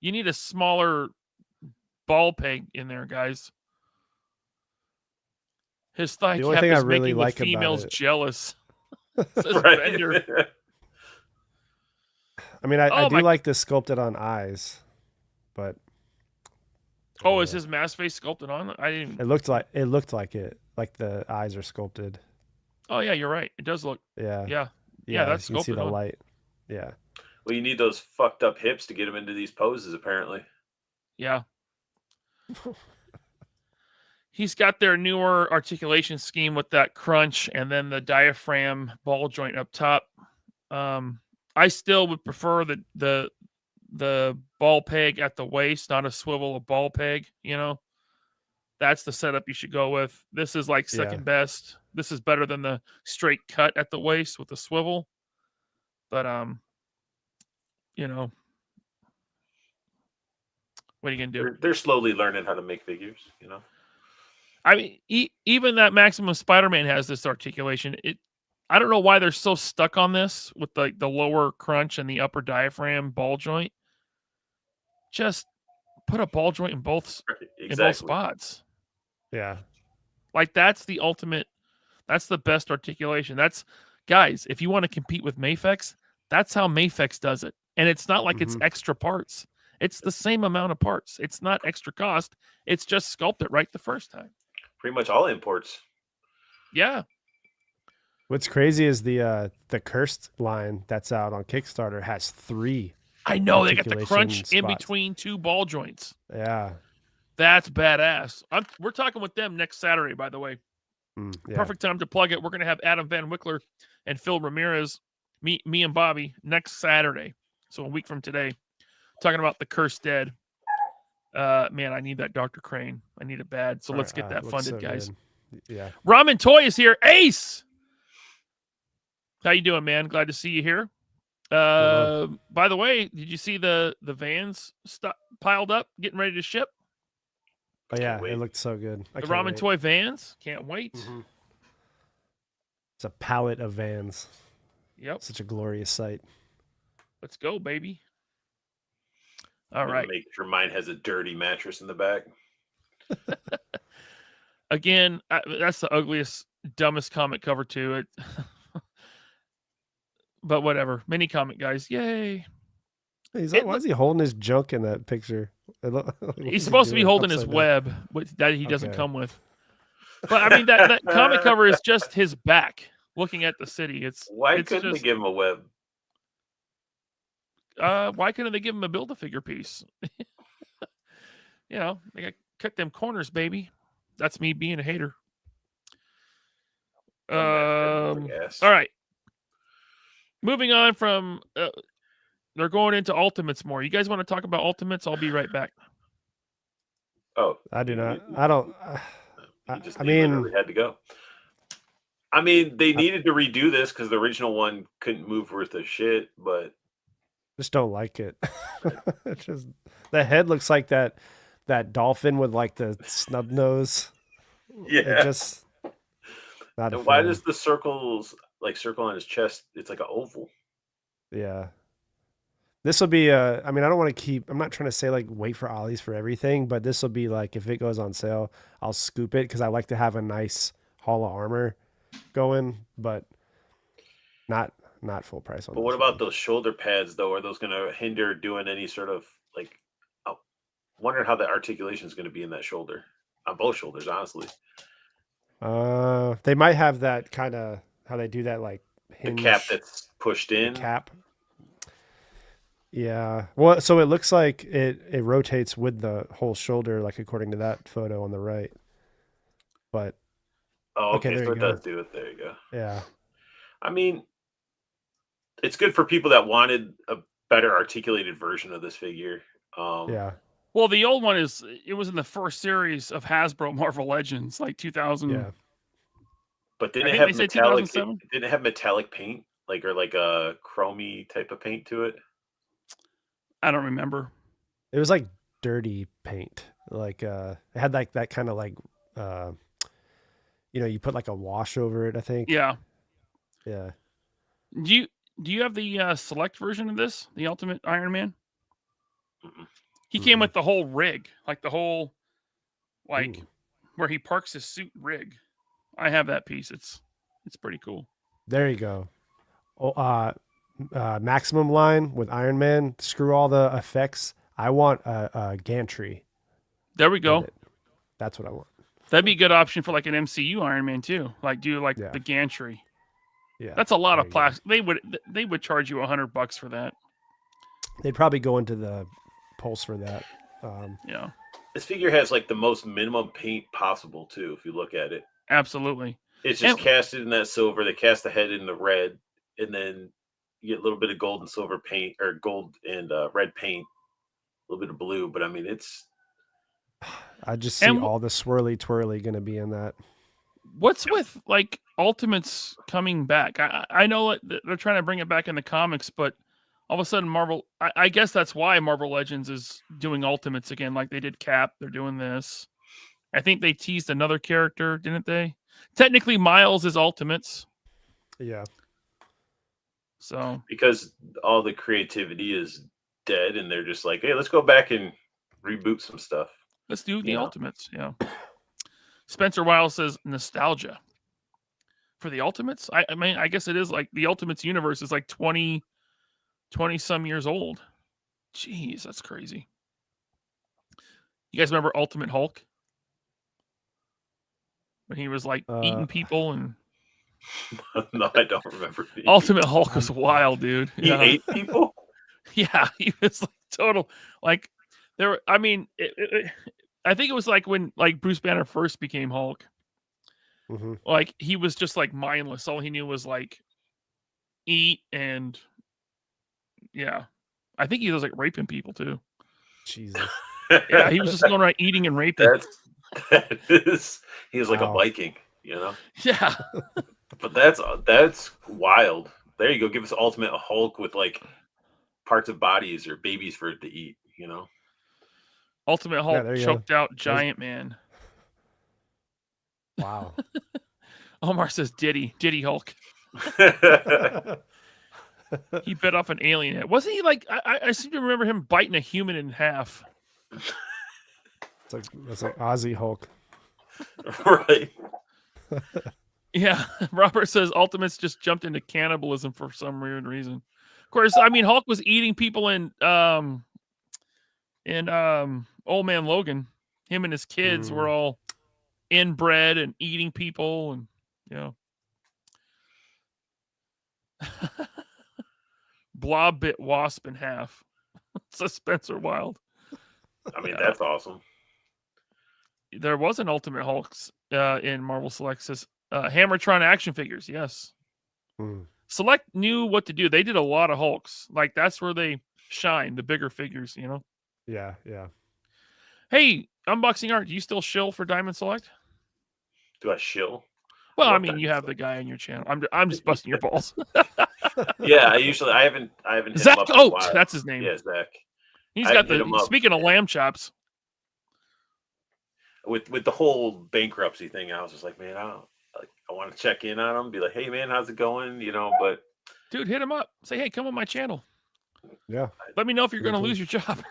You need a smaller ball peg in there, guys. His thigh The only cap thing I is really making like the about females it- jealous. Says Right. Bender. I mean, I Oh, do like the sculpted on eyes, but Oh, is his mask face sculpted on? I didn't. it looked like it. Like the eyes are sculpted. Oh yeah, you're right. It does look. Yeah. Yeah, that's you can see sculpted the on. light. Yeah. Well, you need those fucked up hips to get him into these poses, apparently. Yeah. He's got their newer articulation scheme with that crunch and then the diaphragm ball joint up top. I still would prefer the ball peg at the waist, not a swivel, a ball peg. You know, that's the setup you should go with. This is like second best. This is better than the straight cut at the waist with the swivel. But you know, what are you gonna do? They're slowly learning how to make figures, you know. I mean, even that Maximum Spider-Man has this articulation. I don't know why they're so stuck on this with the lower crunch and the upper diaphragm ball joint. Just put a ball joint in both spots. Yeah. Like that's the ultimate. That's the best articulation. That's guys. If you want to compete with Mafex, that's how Mafex does it. And it's not like it's extra parts. It's the same amount of parts. It's not extra cost. It's just sculpt it right the first time. Pretty much all imports. Yeah. What's crazy is the Cursed line that's out on Kickstarter has 3. I know they got the articulation crunch in spots. between 2 ball joints. Yeah. That's badass. We're talking with them next Saturday, by the way. Yeah. Perfect time to plug it. We're going to have Adam Van Wickler and Phil Ramirez, me and Bobby, next Saturday. So a week from today, talking about the Cursed Dead. Man, I need that Dr. Crane. I need it bad. So let's get that funded, so guys. good. Yeah. Ramen Toy is here. Ace! How you doing, man? Glad to see you here. By the way, did you see the vans piled up, getting ready to ship? Oh yeah, it looked so good. The Ramen Toy vans. Can't wait. It's a palette of vans. Yep. Such a glorious sight. Let's go, baby. All right. Make sure mine has a dirty mattress in the back. Again, that's the ugliest, dumbest comic cover too. But whatever. Mini comic, guys. Yay. Why is he holding his junk in that picture? He's supposed to be holding his web, that he doesn't come with. But I mean, that comic cover is just his back looking at the city. Why couldn't they give him a web? Why couldn't they give him a Build-A-Figure piece? You know, they got cut them corners, baby. That's me being a hater. All right. Moving on from, they're going into Ultimates more. You guys want to talk about Ultimates? I'll be right back. Oh, I do not. I don't. I mean, we had to go. I mean, they needed to redo this because the original one couldn't move worth a shit, but just don't like it. It's just the head looks like that dolphin with like the snub nose. Yeah. It just not. And why does the circle on his chest? It's like an oval. Yeah. This will be I mean, I don't want to keep. I'm not trying to say like wait for Ollie's for everything, but this will be like if it goes on sale, I'll scoop it because I like to have a nice Hall of Armor going, but not full price on. But what about those shoulder pads though? Are those going to hinder doing any sort of like? I'm wondering how the articulation is going to be in that shoulder, on both shoulders, honestly. They might have that kind of how they do that, like hinge, the cap that's pushed in. Cap. Yeah. Well, so it looks like it rotates with the whole shoulder, like according to that photo on the right. But okay, so it does do it. There you go. Yeah. I mean, it's good for people that wanted a better articulated version of this figure. Yeah. Well, the old one was in the first series of Hasbro Marvel Legends, like 2000. Yeah. But didn't it have metallic paint, like a chromey type of paint to it? I don't remember. It was like dirty paint. Like it had like that kind of like you put like a wash over it, I think. Yeah. Yeah. Do you have the select version of this? The Ultimate Iron Man? He came with the whole rig, like the whole where he parks his suit rig I have that piece. It's pretty cool. There you go. Oh, maximum line with Iron Man. Screw all the effects. I want a gantry. There we go. with it. That's what I want. That'd be a good option for like an MCU Iron Man too. Like do like Yeah. the gantry. Yeah, That's a lot there of you go. plastic. They would charge you $100 for that. They'd probably go into the pulse for that. Yeah, This figure has like the most minimum paint possible too. If you look at it, absolutely. it's just And- casted in that silver. They cast the head in the red, and then you get a little bit of gold and silver paint, or gold and red paint, a little bit of blue. But I mean, it's I just see And- all the swirly twirly going to be in that. What's with like Ultimates coming back? I know they're trying to bring it back in the comics, but all of a sudden Marvel. I guess that's why Marvel Legends is doing Ultimates again, like they did Cap. They're doing this. I think they teased another character, didn't they? Technically, Miles is Ultimates. Yeah. So because all the creativity is dead, and they're just like, hey, let's go back and reboot some stuff. let's do the Yeah. Ultimates. Yeah. Spencer Wiles says nostalgia for the Ultimates. I mean, I guess it is like the Ultimates universe is like 20 some years old. Jeez, that's crazy. You guys remember Ultimate Hulk? When he was like eating people and No, I don't remember. Ultimate Hulk was wild, dude. He ate people. Yeah, he was like total like there. I mean, I think it was like when like Bruce Banner first became Hulk. Mm-hmm. Like he was just like mindless. All he knew was like eat and yeah. I think he was like raping people too. Jesus. Yeah, he was just going around eating and raping. He was like a Wow. Viking, you know. Yeah, But that's wild. There you go. Give us Ultimate Hulk with like parts of bodies or babies for it to eat, you know. Ultimate Hulk there you choked go. out Giant Man. Wow. Omar says Diddy Hulk. He bit off an alien head. Wasn't he like? I seem to remember him biting a human in half. It's like Ozzy Hulk. Right. Yeah, Robert says Ultimates just jumped into cannibalism for some weird reason. Of course, I mean Hulk was eating people in Old Man Logan. Him and his kids were all inbred and eating people, and Blob bit Wasp in half. Says Spencer Wild. I mean, that's awesome. There was an Ultimate Hulks in Marvel Select. Says Hammertron action figures. Yes. Select knew what to do. They did a lot of Hulks. Like that's where they shine. The bigger figures, you know. Yeah. Hey, unboxing art. Do you still shill for Diamond Select? Do I shill? Well, I Love mean, Diamond you have the guy on your channel. I'm just busting your balls. Yeah, I haven't hit Zach him up in a Oat. while. That's his name. Yeah, Zach. He's I got hit him up. Speaking of lamb chops. With the whole bankruptcy thing, I was just like, man, I want to check in on him, be like, hey man, how's it going? You know, but Dude, hit him up. Say, hey, come on my channel. Yeah. Let me know if you're Me going to too. lose your job.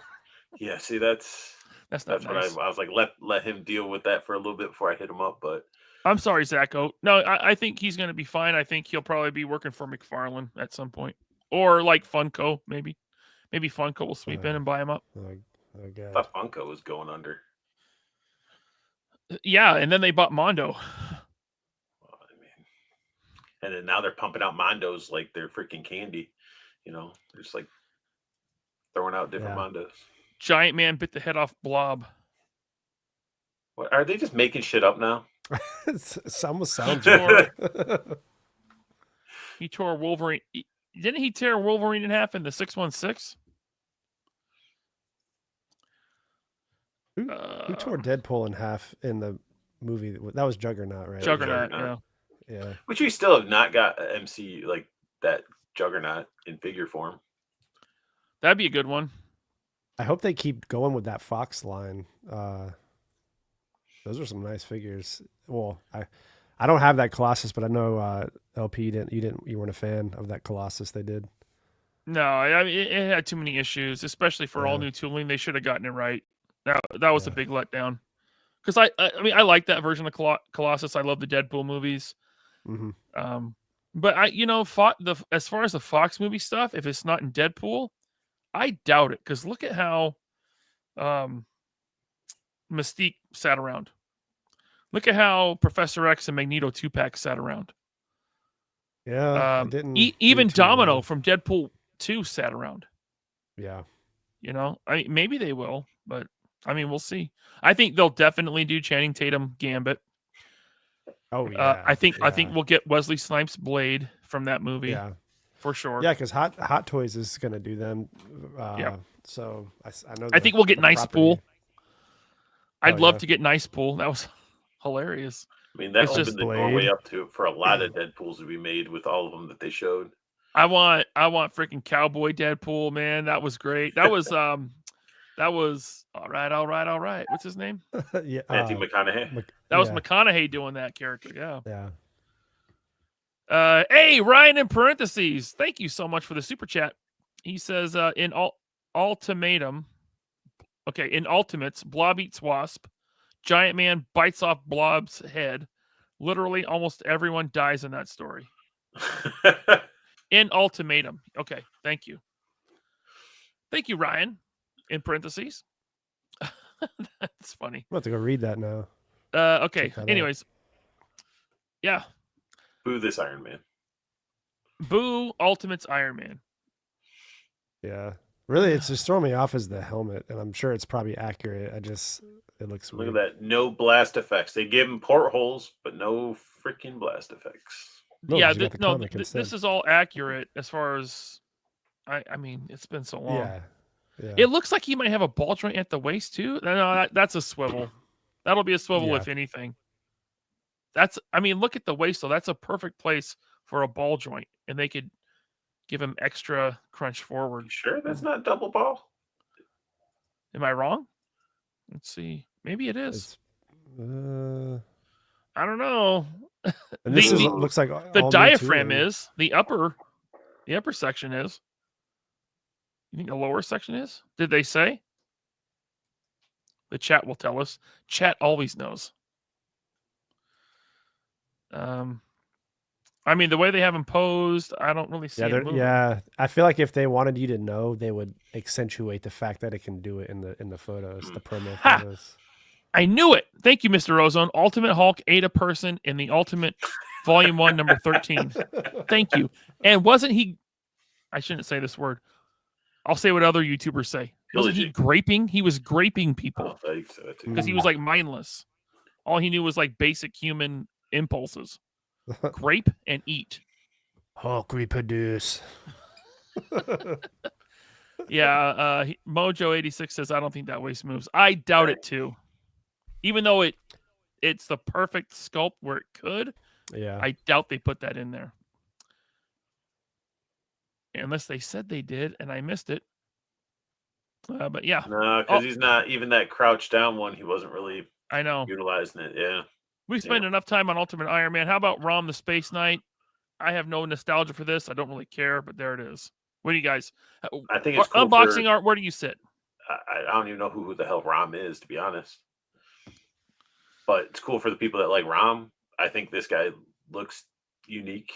yeah, see, that's Not what nice. I was like, let him deal with that for a little bit before I hit him up. But I'm sorry, Zach Oat. No, I think he's going to be fine. I think he'll probably be working for McFarlane at some point. Or like Funko, maybe. Maybe Funko will sweep in and buy him up. I I guess. thought Funko was going under. Yeah, and then they bought Mondo. Well, I mean, and then now they're pumping out Mondos like they're freaking candy. You know, they're just like throwing out different Yeah. Mondos. Giant Man bit the head off Blob. What, are they just making shit up now? It almost sounds Or- right. He tore Wolverine. Didn't he tear Wolverine in half in the 616? Who tore Deadpool in half in the movie? That was Juggernaut, right? Juggernaut, Juggernaut. yeah. Which we still have not got a MC like that Juggernaut in figure form. That'd be a good one. I hope they keep going with that Fox line. Those are some nice figures. Well, I don't have that Colossus, but I know LP you weren't a fan of that Colossus they did. No, I mean, it had too many issues, especially for all Yeah. new tooling. They should have gotten it right. That was a Yeah. big letdown. because I mean I like that version of Colossus. I love the Deadpool movies. Mm-hmm. But as far as the Fox movie stuff, if it's not in Deadpool, I doubt it. Because look at how Mystique sat around. Look at how Professor X and Magneto 2-pack sat around. Yeah, I didn't. Even do too Domino well. from Deadpool 2 sat around. Yeah. You know, I mean, maybe they will, but I mean, we'll see. I think they'll definitely do Channing Tatum Gambit. Oh yeah. I think we'll get Wesley Snipes Blade from that movie. Yeah. For sure. Yeah, because Hot Toys is gonna do them. Yeah. So I know. I think we'll get Nice Pool. I'd love yeah. to get Nice Pool. That was hilarious. I mean, that It's opened just the doorway up to for a lot of Deadpools to be made with all of them that they showed. I want freaking Cowboy Deadpool, man. That was great. That was all right. What's his name? Yeah. Matthew McConaughey. That was McConaughey doing that character. Yeah. Yeah. Hey, Ryan in parentheses. Thank you so much for the super chat. He says in Ultimatum. Okay, in Ultimates, Blob eats Wasp. Giant Man bites off Blob's head. Literally, almost everyone dies in that story. In Ultimatum. Okay, thank you. Thank you, Ryan. In parentheses. That's funny. I'm about to go read that now. Okay. Anyways. Yeah. Boo this Iron Man. Boo Ultimates Iron Man. Yeah. Really, it's just throwing me off as the helmet, and I'm sure it's probably accurate. It looks Look weird. at that. No blast effects. They give him portholes, but no freaking blast effects. No, Yeah, 'cause you got the comic instead. this is all accurate as far as I mean, it's been so long. Yeah. It looks like he might have a ball joint at the waist too. No, that's a swivel. That'll be a swivel if anything. Look at the waist though. That's a perfect place for a ball joint, and they could give him extra crunch forward. You sure that's not double ball? Am I wrong? Let's see. Maybe it is. I don't know. And this looks like the all diaphragm new too. is the upper section is. You think the lower section is? Did they say? The chat will tell us. Chat always knows. The way they have him posed, I don't really see it moving. Yeah. I feel like if they wanted you to know, they would accentuate the fact that it can do it in the photos, the promo photos. I knew it. Thank you, Mr. Ozone. Ultimate Hulk ate a person in the Ultimate Volume 1, number 13. Thank you. And wasn't he... I shouldn't say this word. I'll say what other YouTubers say. Wasn't he graping? He was graping people. Because he was like mindless. All he knew was like basic human impulses. Grape and eat. Hulk reproduce. Yeah, Mojo86 says, I don't think that waist moves. I doubt it too. Even though it's the perfect sculpt where it could, I doubt they put that in there. Unless they said they did and I missed it. But yeah. No, because he's not even that crouched down one. He wasn't really utilizing it. Yeah. We spent enough time on Ultimate Iron Man. How about Rom the Space Knight? I have no nostalgia for this. I don't really care, but there it is. What do you guys? I think it's cool unboxing art. Where do you sit? I don't even know who the hell Rom is, to be honest. But it's cool for the people that like Rom. I think this guy looks unique.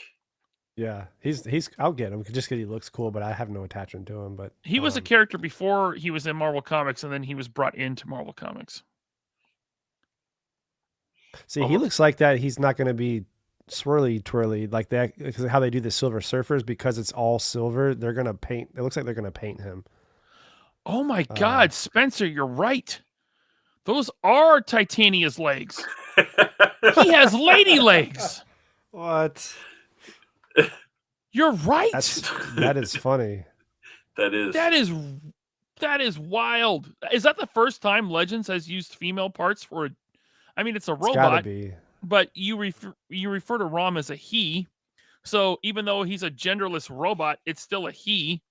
Yeah, he's. I'll get him just because he looks cool, but I have no attachment to him. But he was a character before he was in Marvel Comics, and then he was brought into Marvel Comics. See, he looks like that. He's not going to be swirly twirly like that because how they do the Silver Surfers, because it's all silver. They're going to paint. It looks like they're going to paint him. Oh my God, Spencer, you're right. Those are Titania's legs. He has lady legs. What? You're right. That is funny. That is wild. Is that the first time Legends has used female parts for a? I mean, it's a robot. Gotta be. But you refer to Rom as a he, so even though he's a genderless robot, it's still a he,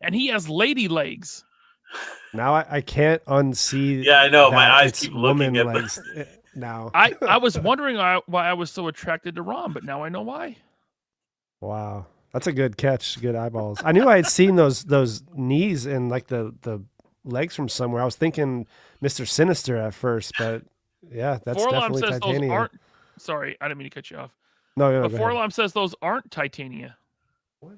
and he has lady legs. Now I can't unsee. Yeah, I know. My eyes keep looking at legs now. I was wondering why I was so attracted to Rom, but now I know why. Wow, that's a good catch. Good eyeballs. I knew I had seen those knees and like the legs from somewhere. I was thinking Mr. Sinister at first, but yeah, that's Forlom definitely says Titania. those aren't. Sorry, I didn't mean to cut you off. No, But go ahead. Forlom says those aren't Titania. What?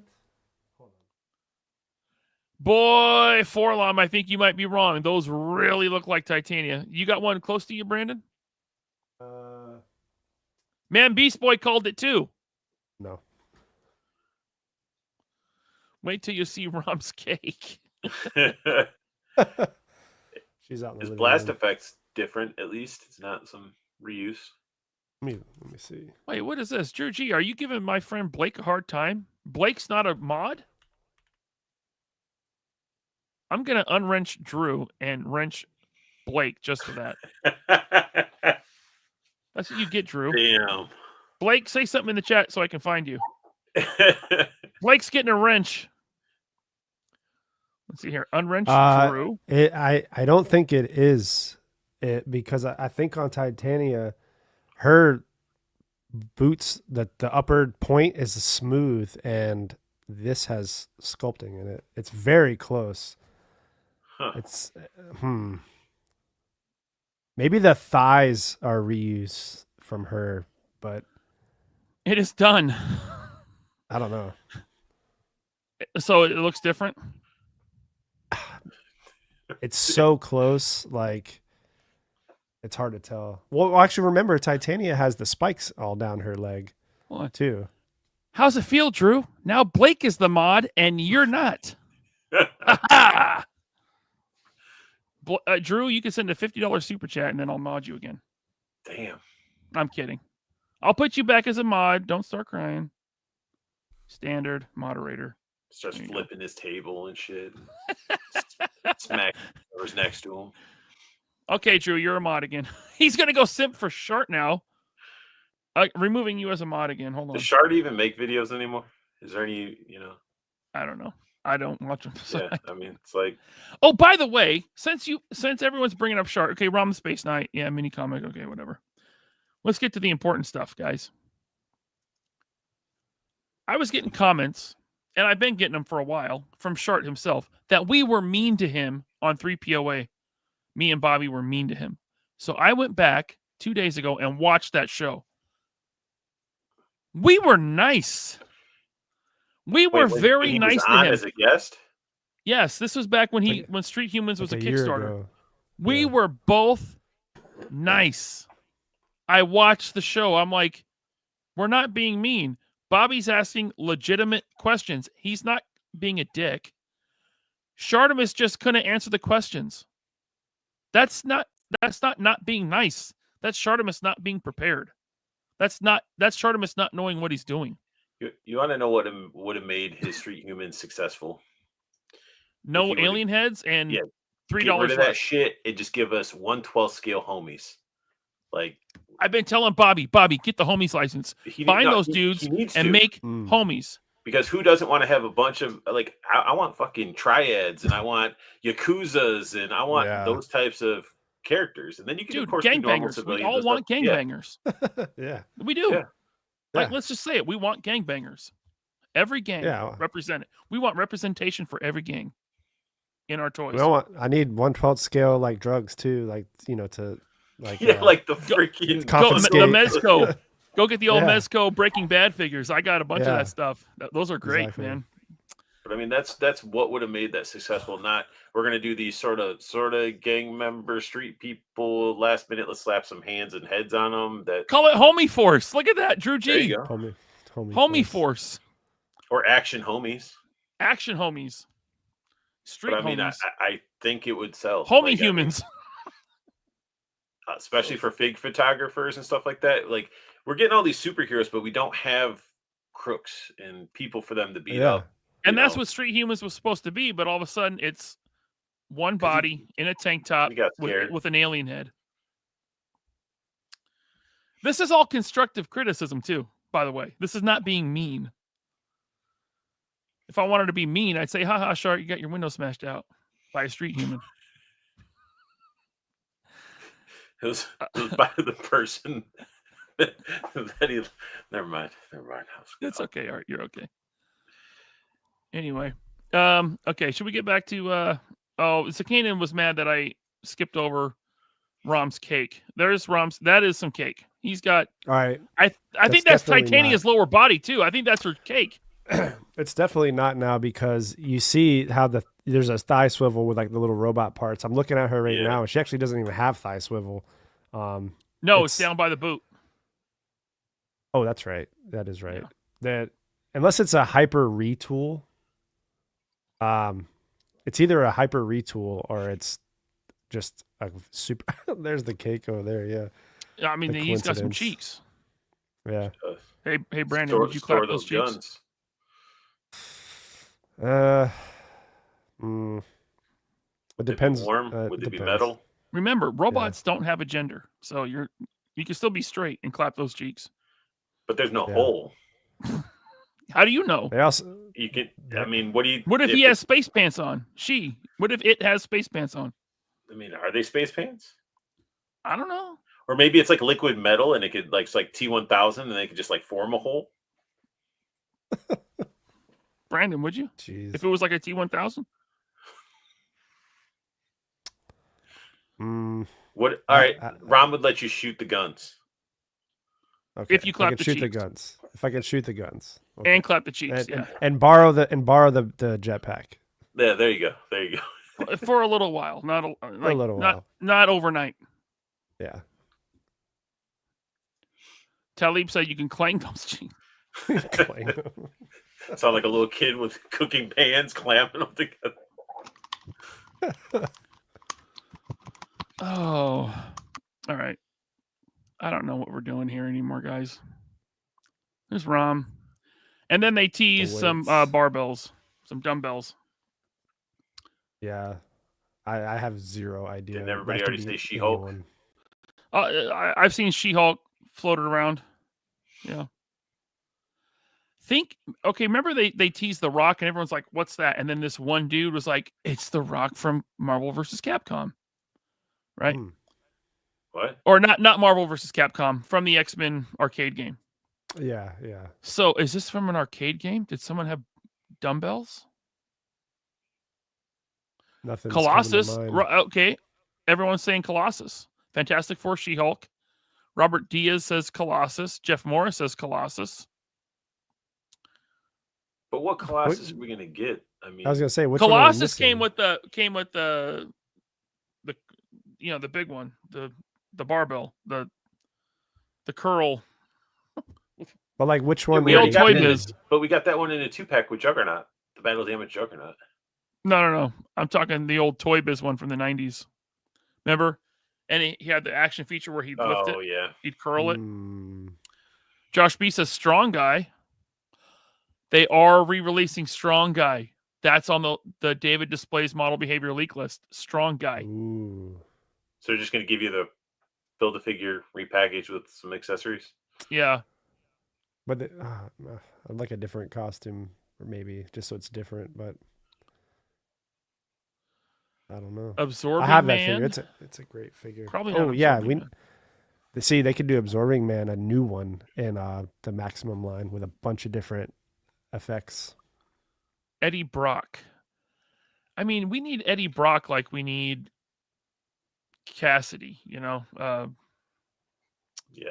Boy, Forlom, I think you might be wrong. Those really look like Titania. You got one close to you, Brandon? Man, Beast Boy called it too. No. Wait till you see Rom's cake. She's out in the His living blast room. effect's different, at least. It's not some reuse. Let me see. Wait, what is this? Drew G, are you giving my friend Blake a hard time? Blake's not a mod? I'm going to unwrench Drew and wrench Blake just for that. That's what you get, Drew. Damn. Blake, say something in the chat so I can find you. Blake's getting a wrench. Let's see here. Unwrench Drew. I don't think it is it because I think on Titania, her boots, the upper point is smooth and this has sculpting in it. It's very close. Huh. It's maybe the thighs are reused from her, but It is done. I don't know. So it looks different. It's so close, like it's hard to tell. Well, actually, remember Titania has the spikes all down her leg What? too. How's it feel, Drew? Now Blake is the mod and you're not. Drew, you can send a $50 super chat and then I'll mod you again. Damn. I'm kidding. I'll put you back as a mod. Don't start crying. Standard moderator. Starts There you flipping his table and shit. Smack whoever's next to him. Okay, Drew, you're a mod again. He's going to go simp for Shart now. Removing you as a mod again. Hold on. Does Shard even make videos anymore? Is there any, I don't know. I don't watch them. So yeah, I mean, it's like, Oh, by the way, since everyone's bringing up Shart, okay, Rom Space Knight, yeah, mini comic, okay, whatever. Let's get to the important stuff, guys. I was getting comments, and I've been getting them for a while from Shart himself, that we were mean to him on 3POA. Me and Bobby were mean to him. So I went back 2 days ago and watched that show. We were nice. We were very he nice was to on him. as a guest. Yes, this was back when when Street Humans was Like a a year Kickstarter. ago. We Yeah. were both nice. I watched the show. I'm like, we're not being mean. Bobby's asking legitimate questions. He's not being a dick. Shartimus just couldn't answer the questions. That's not being nice. That's Shartimus not being prepared. That's Shartimus not knowing what he's doing. You want to know what would have made his Street Humans successful? No If he alien heads and Yeah, $3 get rid of that less. shit and just give us 1/12 scale homies. Like, I've been telling Bobby, get the homies license. Find those dudes he needs and to. make homies. Because who doesn't want to have a bunch of, like, I want fucking triads and I want Yakuzas and I want those types of characters. And then you can, of course, do normal gangbangers. We civilians all and stuff. want gangbangers. Yeah. We do. Yeah. Like, Yeah. let's just say it. We want gangbangers. Every gang represented. We want representation for every gang in our toys. I need 1/12 scale like drugs too, like to like like the freaking the confiscate. Mezco. Go get the old Yeah. Mezco Breaking Bad figures. I got a bunch of Yeah. that stuff. Those are great, Exactly. man. But I mean, that's what would have made that successful. Not we're gonna do these sort of gang member street people last minute. Let's slap some hands and heads on them. That Call it Homie Force. Look at that, Drew G. there you go. Homie Force. Or action homies. Action homies. Street But I mean, homies. I think it would sell. Homie Like, I mean, humans. especially for fig photographers and stuff like that. Like, we're getting all these superheroes, but we don't have crooks and people for them to beat up. And that's what Street Humans was supposed to be, but all of a sudden it's one body in a tank top got scared. with an alien head. This is all constructive criticism too, by the way. This is not being mean. If I wanted to be mean, I'd say, haha, Shark, you got your window smashed out by a street human. It was by the person that he. Never mind. It's okay, Art. You're okay. Anyway, okay. Should we get back to Oh, Zakanan was mad that I skipped over Rom's cake. There's Rom's. That is some cake. He's got. All right. I think that's definitely Titania's lower body too. I think that's her cake. It's definitely not now because you see how there's a thigh swivel with like the little robot parts. I'm looking at her right now, and she actually doesn't even have thigh swivel. No, it's down by the boot. Oh, that's right. That is right. That unless it's a hyper retool, it's either a hyper retool or it's just a super. There's the cake over there. Yeah. I mean, The he's got some coincidence. cheeks. Yeah. Hey, Brandon, would you clap those cheeks? guns. It depends. Warm? Would it be metal? Remember, robots don't have a gender, so you can still be straight and clap those cheeks. But there's no hole. How do you know? They also You can. I mean, what do you? What if he has space pants on? What if it has space pants on? I mean, are they space pants? I don't know. Or maybe it's like liquid metal, and it could it's like T1000, and they could just like form a hole. Brandon, would you? Jeez. If it was like a T1000? What? All right, Ron would let you shoot the guns. Okay. If you clap the shoot cheeks. the guns. If I can shoot the guns. And clap the cheeks, and borrow the jetpack. Yeah, there you go. There you go. For a little while, not a little while. Not overnight. Yeah. Talib said you can clang those cheeks. Sound like a little kid with cooking pans clamping them together. Oh, all right. I don't know what we're doing here anymore, guys. There's Rom. And then they tease some barbells, some dumbbells. Yeah. I have zero idea. Didn't everybody already say She-Hulk? I've seen She-Hulk floated around. Yeah. Remember they teased The Rock and everyone's like, what's that? And then this one dude was like, it's The Rock from Marvel vs. Capcom. Right? What? Or not Marvel vs. Capcom, from the X-Men arcade game. Yeah. So is this from an arcade game? Did someone have dumbbells? Nothing. Colossus. Okay. Everyone's saying Colossus. Fantastic Four, She-Hulk. Robert Diaz says Colossus. Jeff Morris says Colossus. But what Colossus are we gonna get? I mean, I was gonna say which Colossus came with the the big one, the barbell, the curl. But like which one? The old Toy Biz. But we got that one in a 2-pack with Juggernaut, the Battle Damage Juggernaut. No. I'm talking the old Toy Biz one from the 90s. Remember? And he had the action feature where he'd lift it. Oh, yeah. He'd curl it. Josh B says Strong Guy. They are re-releasing Strong Guy. That's on the David Displays model behavior leak list. Strong Guy. Ooh. So they're just going to give you the Build-A-Figure repackaged with some accessories? Yeah. But I'd like a different costume, or maybe just so it's different, but I don't know. Absorbing I have Man. that figure. It's a great figure. Probably not. Oh yeah, Man. See, they could do Absorbing Man, a new one in the Maximum line with a bunch of different effects. Eddie Brock. I mean, we need Eddie Brock like we need Cassidy, Yeah,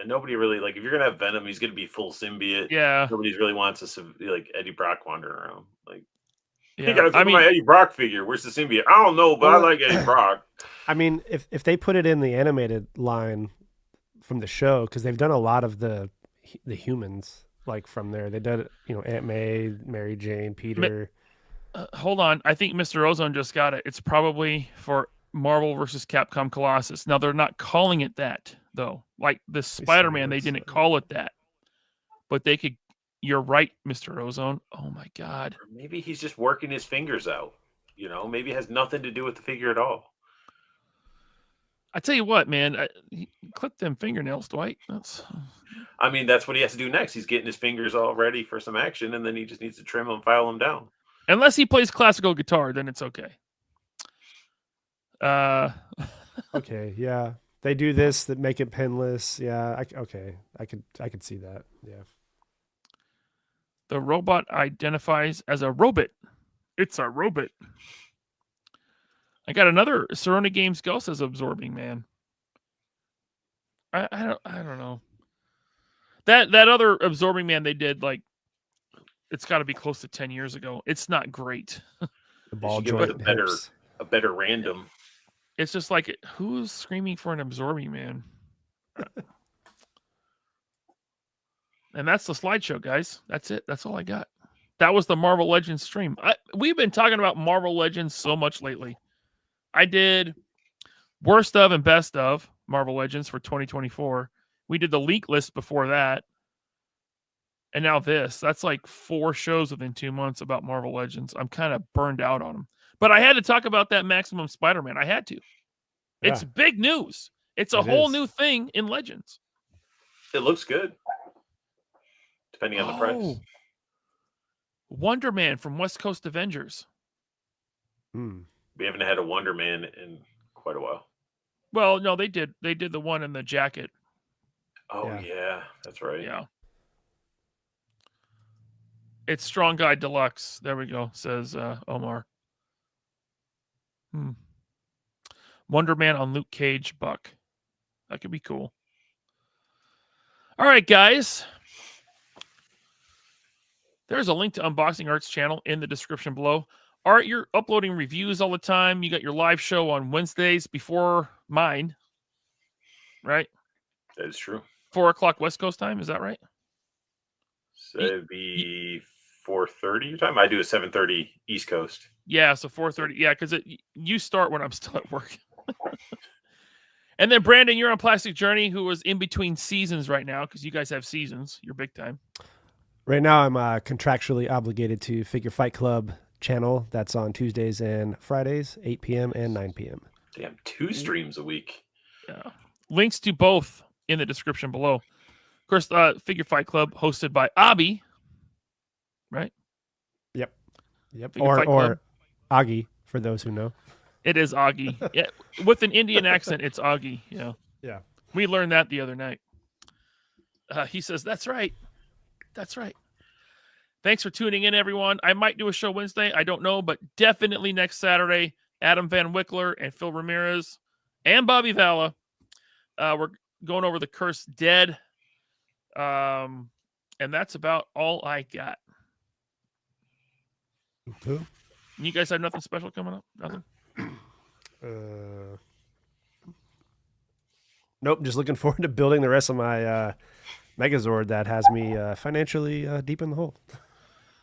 nobody really, if you're going to have Venom, he's going to be full symbiote. Yeah. Nobody really wants to Eddie Brock wandering around. Yeah. You got to think of my Eddie Brock figure. Where's the symbiote? I don't know, but I like Eddie Brock. I mean, if they put it in the animated line from the show, because they've done a lot of the humans from there. They did Aunt May, Mary Jane, Peter. Hold on, I think Mr. Ozone just got it. It's probably for Marvel versus Capcom Colossus. Now they're not calling it that though. Like the Spider-Man, they didn't call it that, but they could. You're right, Mr. Ozone. Oh my God. Or maybe he's just working his fingers out. Maybe it has nothing to do with the figure at all. I tell you what, man, clip them fingernails, Dwight. That's what he has to do next. He's getting his fingers all ready for some action, and then he just needs to trim them, file them down. Unless he plays classical guitar, then it's okay. Okay, yeah. They do this that make it pinless. Yeah, I could see that. Yeah. The robot identifies as a robot. It's a robot. I got another Serona Games Ghost as Absorbing Man. I don't know. That other Absorbing Man they did, like, it's got to be close to 10 years ago. It's not great. The ball Give joint it and hips. a better random. It's just like, who's screaming for an Absorbing Man? And that's the slideshow, guys. That's it. That's all I got. That was the Marvel Legends stream. We've been talking about Marvel Legends so much lately. I did worst of and best of Marvel Legends for 2024. We did the leak list before that. And now this. That's like 4 shows within 2 months about Marvel Legends. I'm kind of burned out on them. But I had to talk about that Maximum Spider-Man. I had to. Yeah. It's big news. It's a whole new thing in Legends. It looks good. Depending on the price. Wonder Man from West Coast Avengers. We haven't had a Wonder Man in quite a while. Well, no, they did. They did the one in the jacket. Oh, yeah. That's right. Yeah. It's Strong Guy Deluxe. There we go, says Omar. Wonder Man on Luke Cage Buck. That could be cool. All right, guys. There's a link to Unboxing Art's channel in the description below. Art, you're uploading reviews all the time. You got your live show on Wednesdays before mine, right? That is true. 4 o'clock West Coast time. Is that right? So it'd be 4:30 your time. I do a 7:30 East Coast. Yeah, so 4:30. Yeah, because you start when I'm still at work. And then Brandon, you're on Plastic Journey, who was in between seasons right now because you guys have seasons. You're big time. Right now, I'm contractually obligated to Figure Fight Club channel. That's on Tuesdays and Fridays, 8 p.m. and 9 p.m. Damn, 2 streams a week. Yeah. Links to both in the description below. Of course, Figure Fight Club hosted by Abby, right? Yep. Figure Fight Or Club. Augie, for those who know. It is Augie. Yeah, with an Indian accent, it's Augie. Yeah. Yeah. We learned that the other night. He says, that's right. That's right. Thanks for tuning in, everyone. I might do a show Wednesday. I don't know, but definitely next Saturday, Adam Van Wickler and Phil Ramirez and Bobby Valla. We're going over the Cursed Dead. And that's about all I got. Who? You guys have nothing special coming up? Nothing? Nope. Just looking forward to building the rest of my Megazord that has me financially deep in the hole.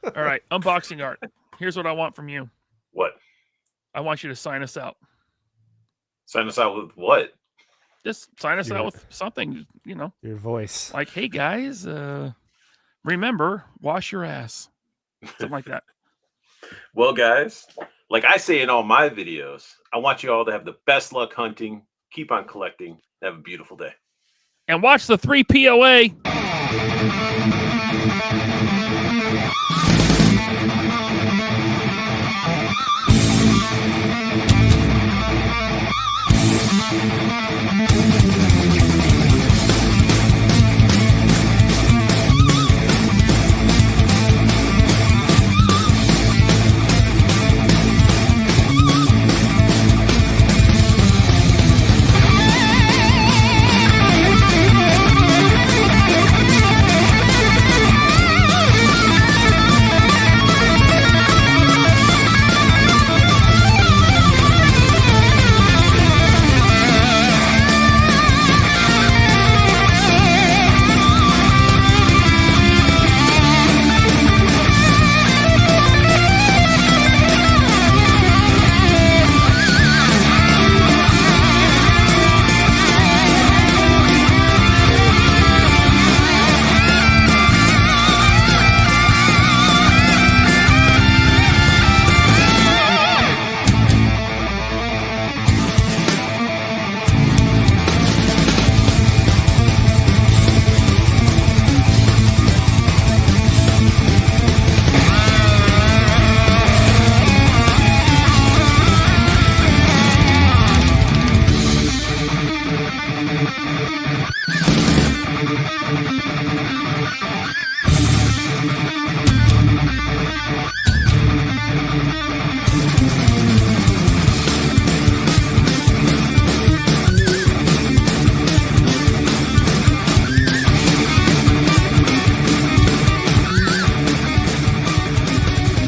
All right. Unboxing Art. Here's what I want from you. What? I want you to sign us out. Sign us out with what? Just sign us out with something, Your voice. like, hey, guys, remember, wash your ass. Something like that. Well, guys, like I say in all my videos, I want you all to have the best luck hunting. Keep on collecting. Have a beautiful day. And watch the 3 POA.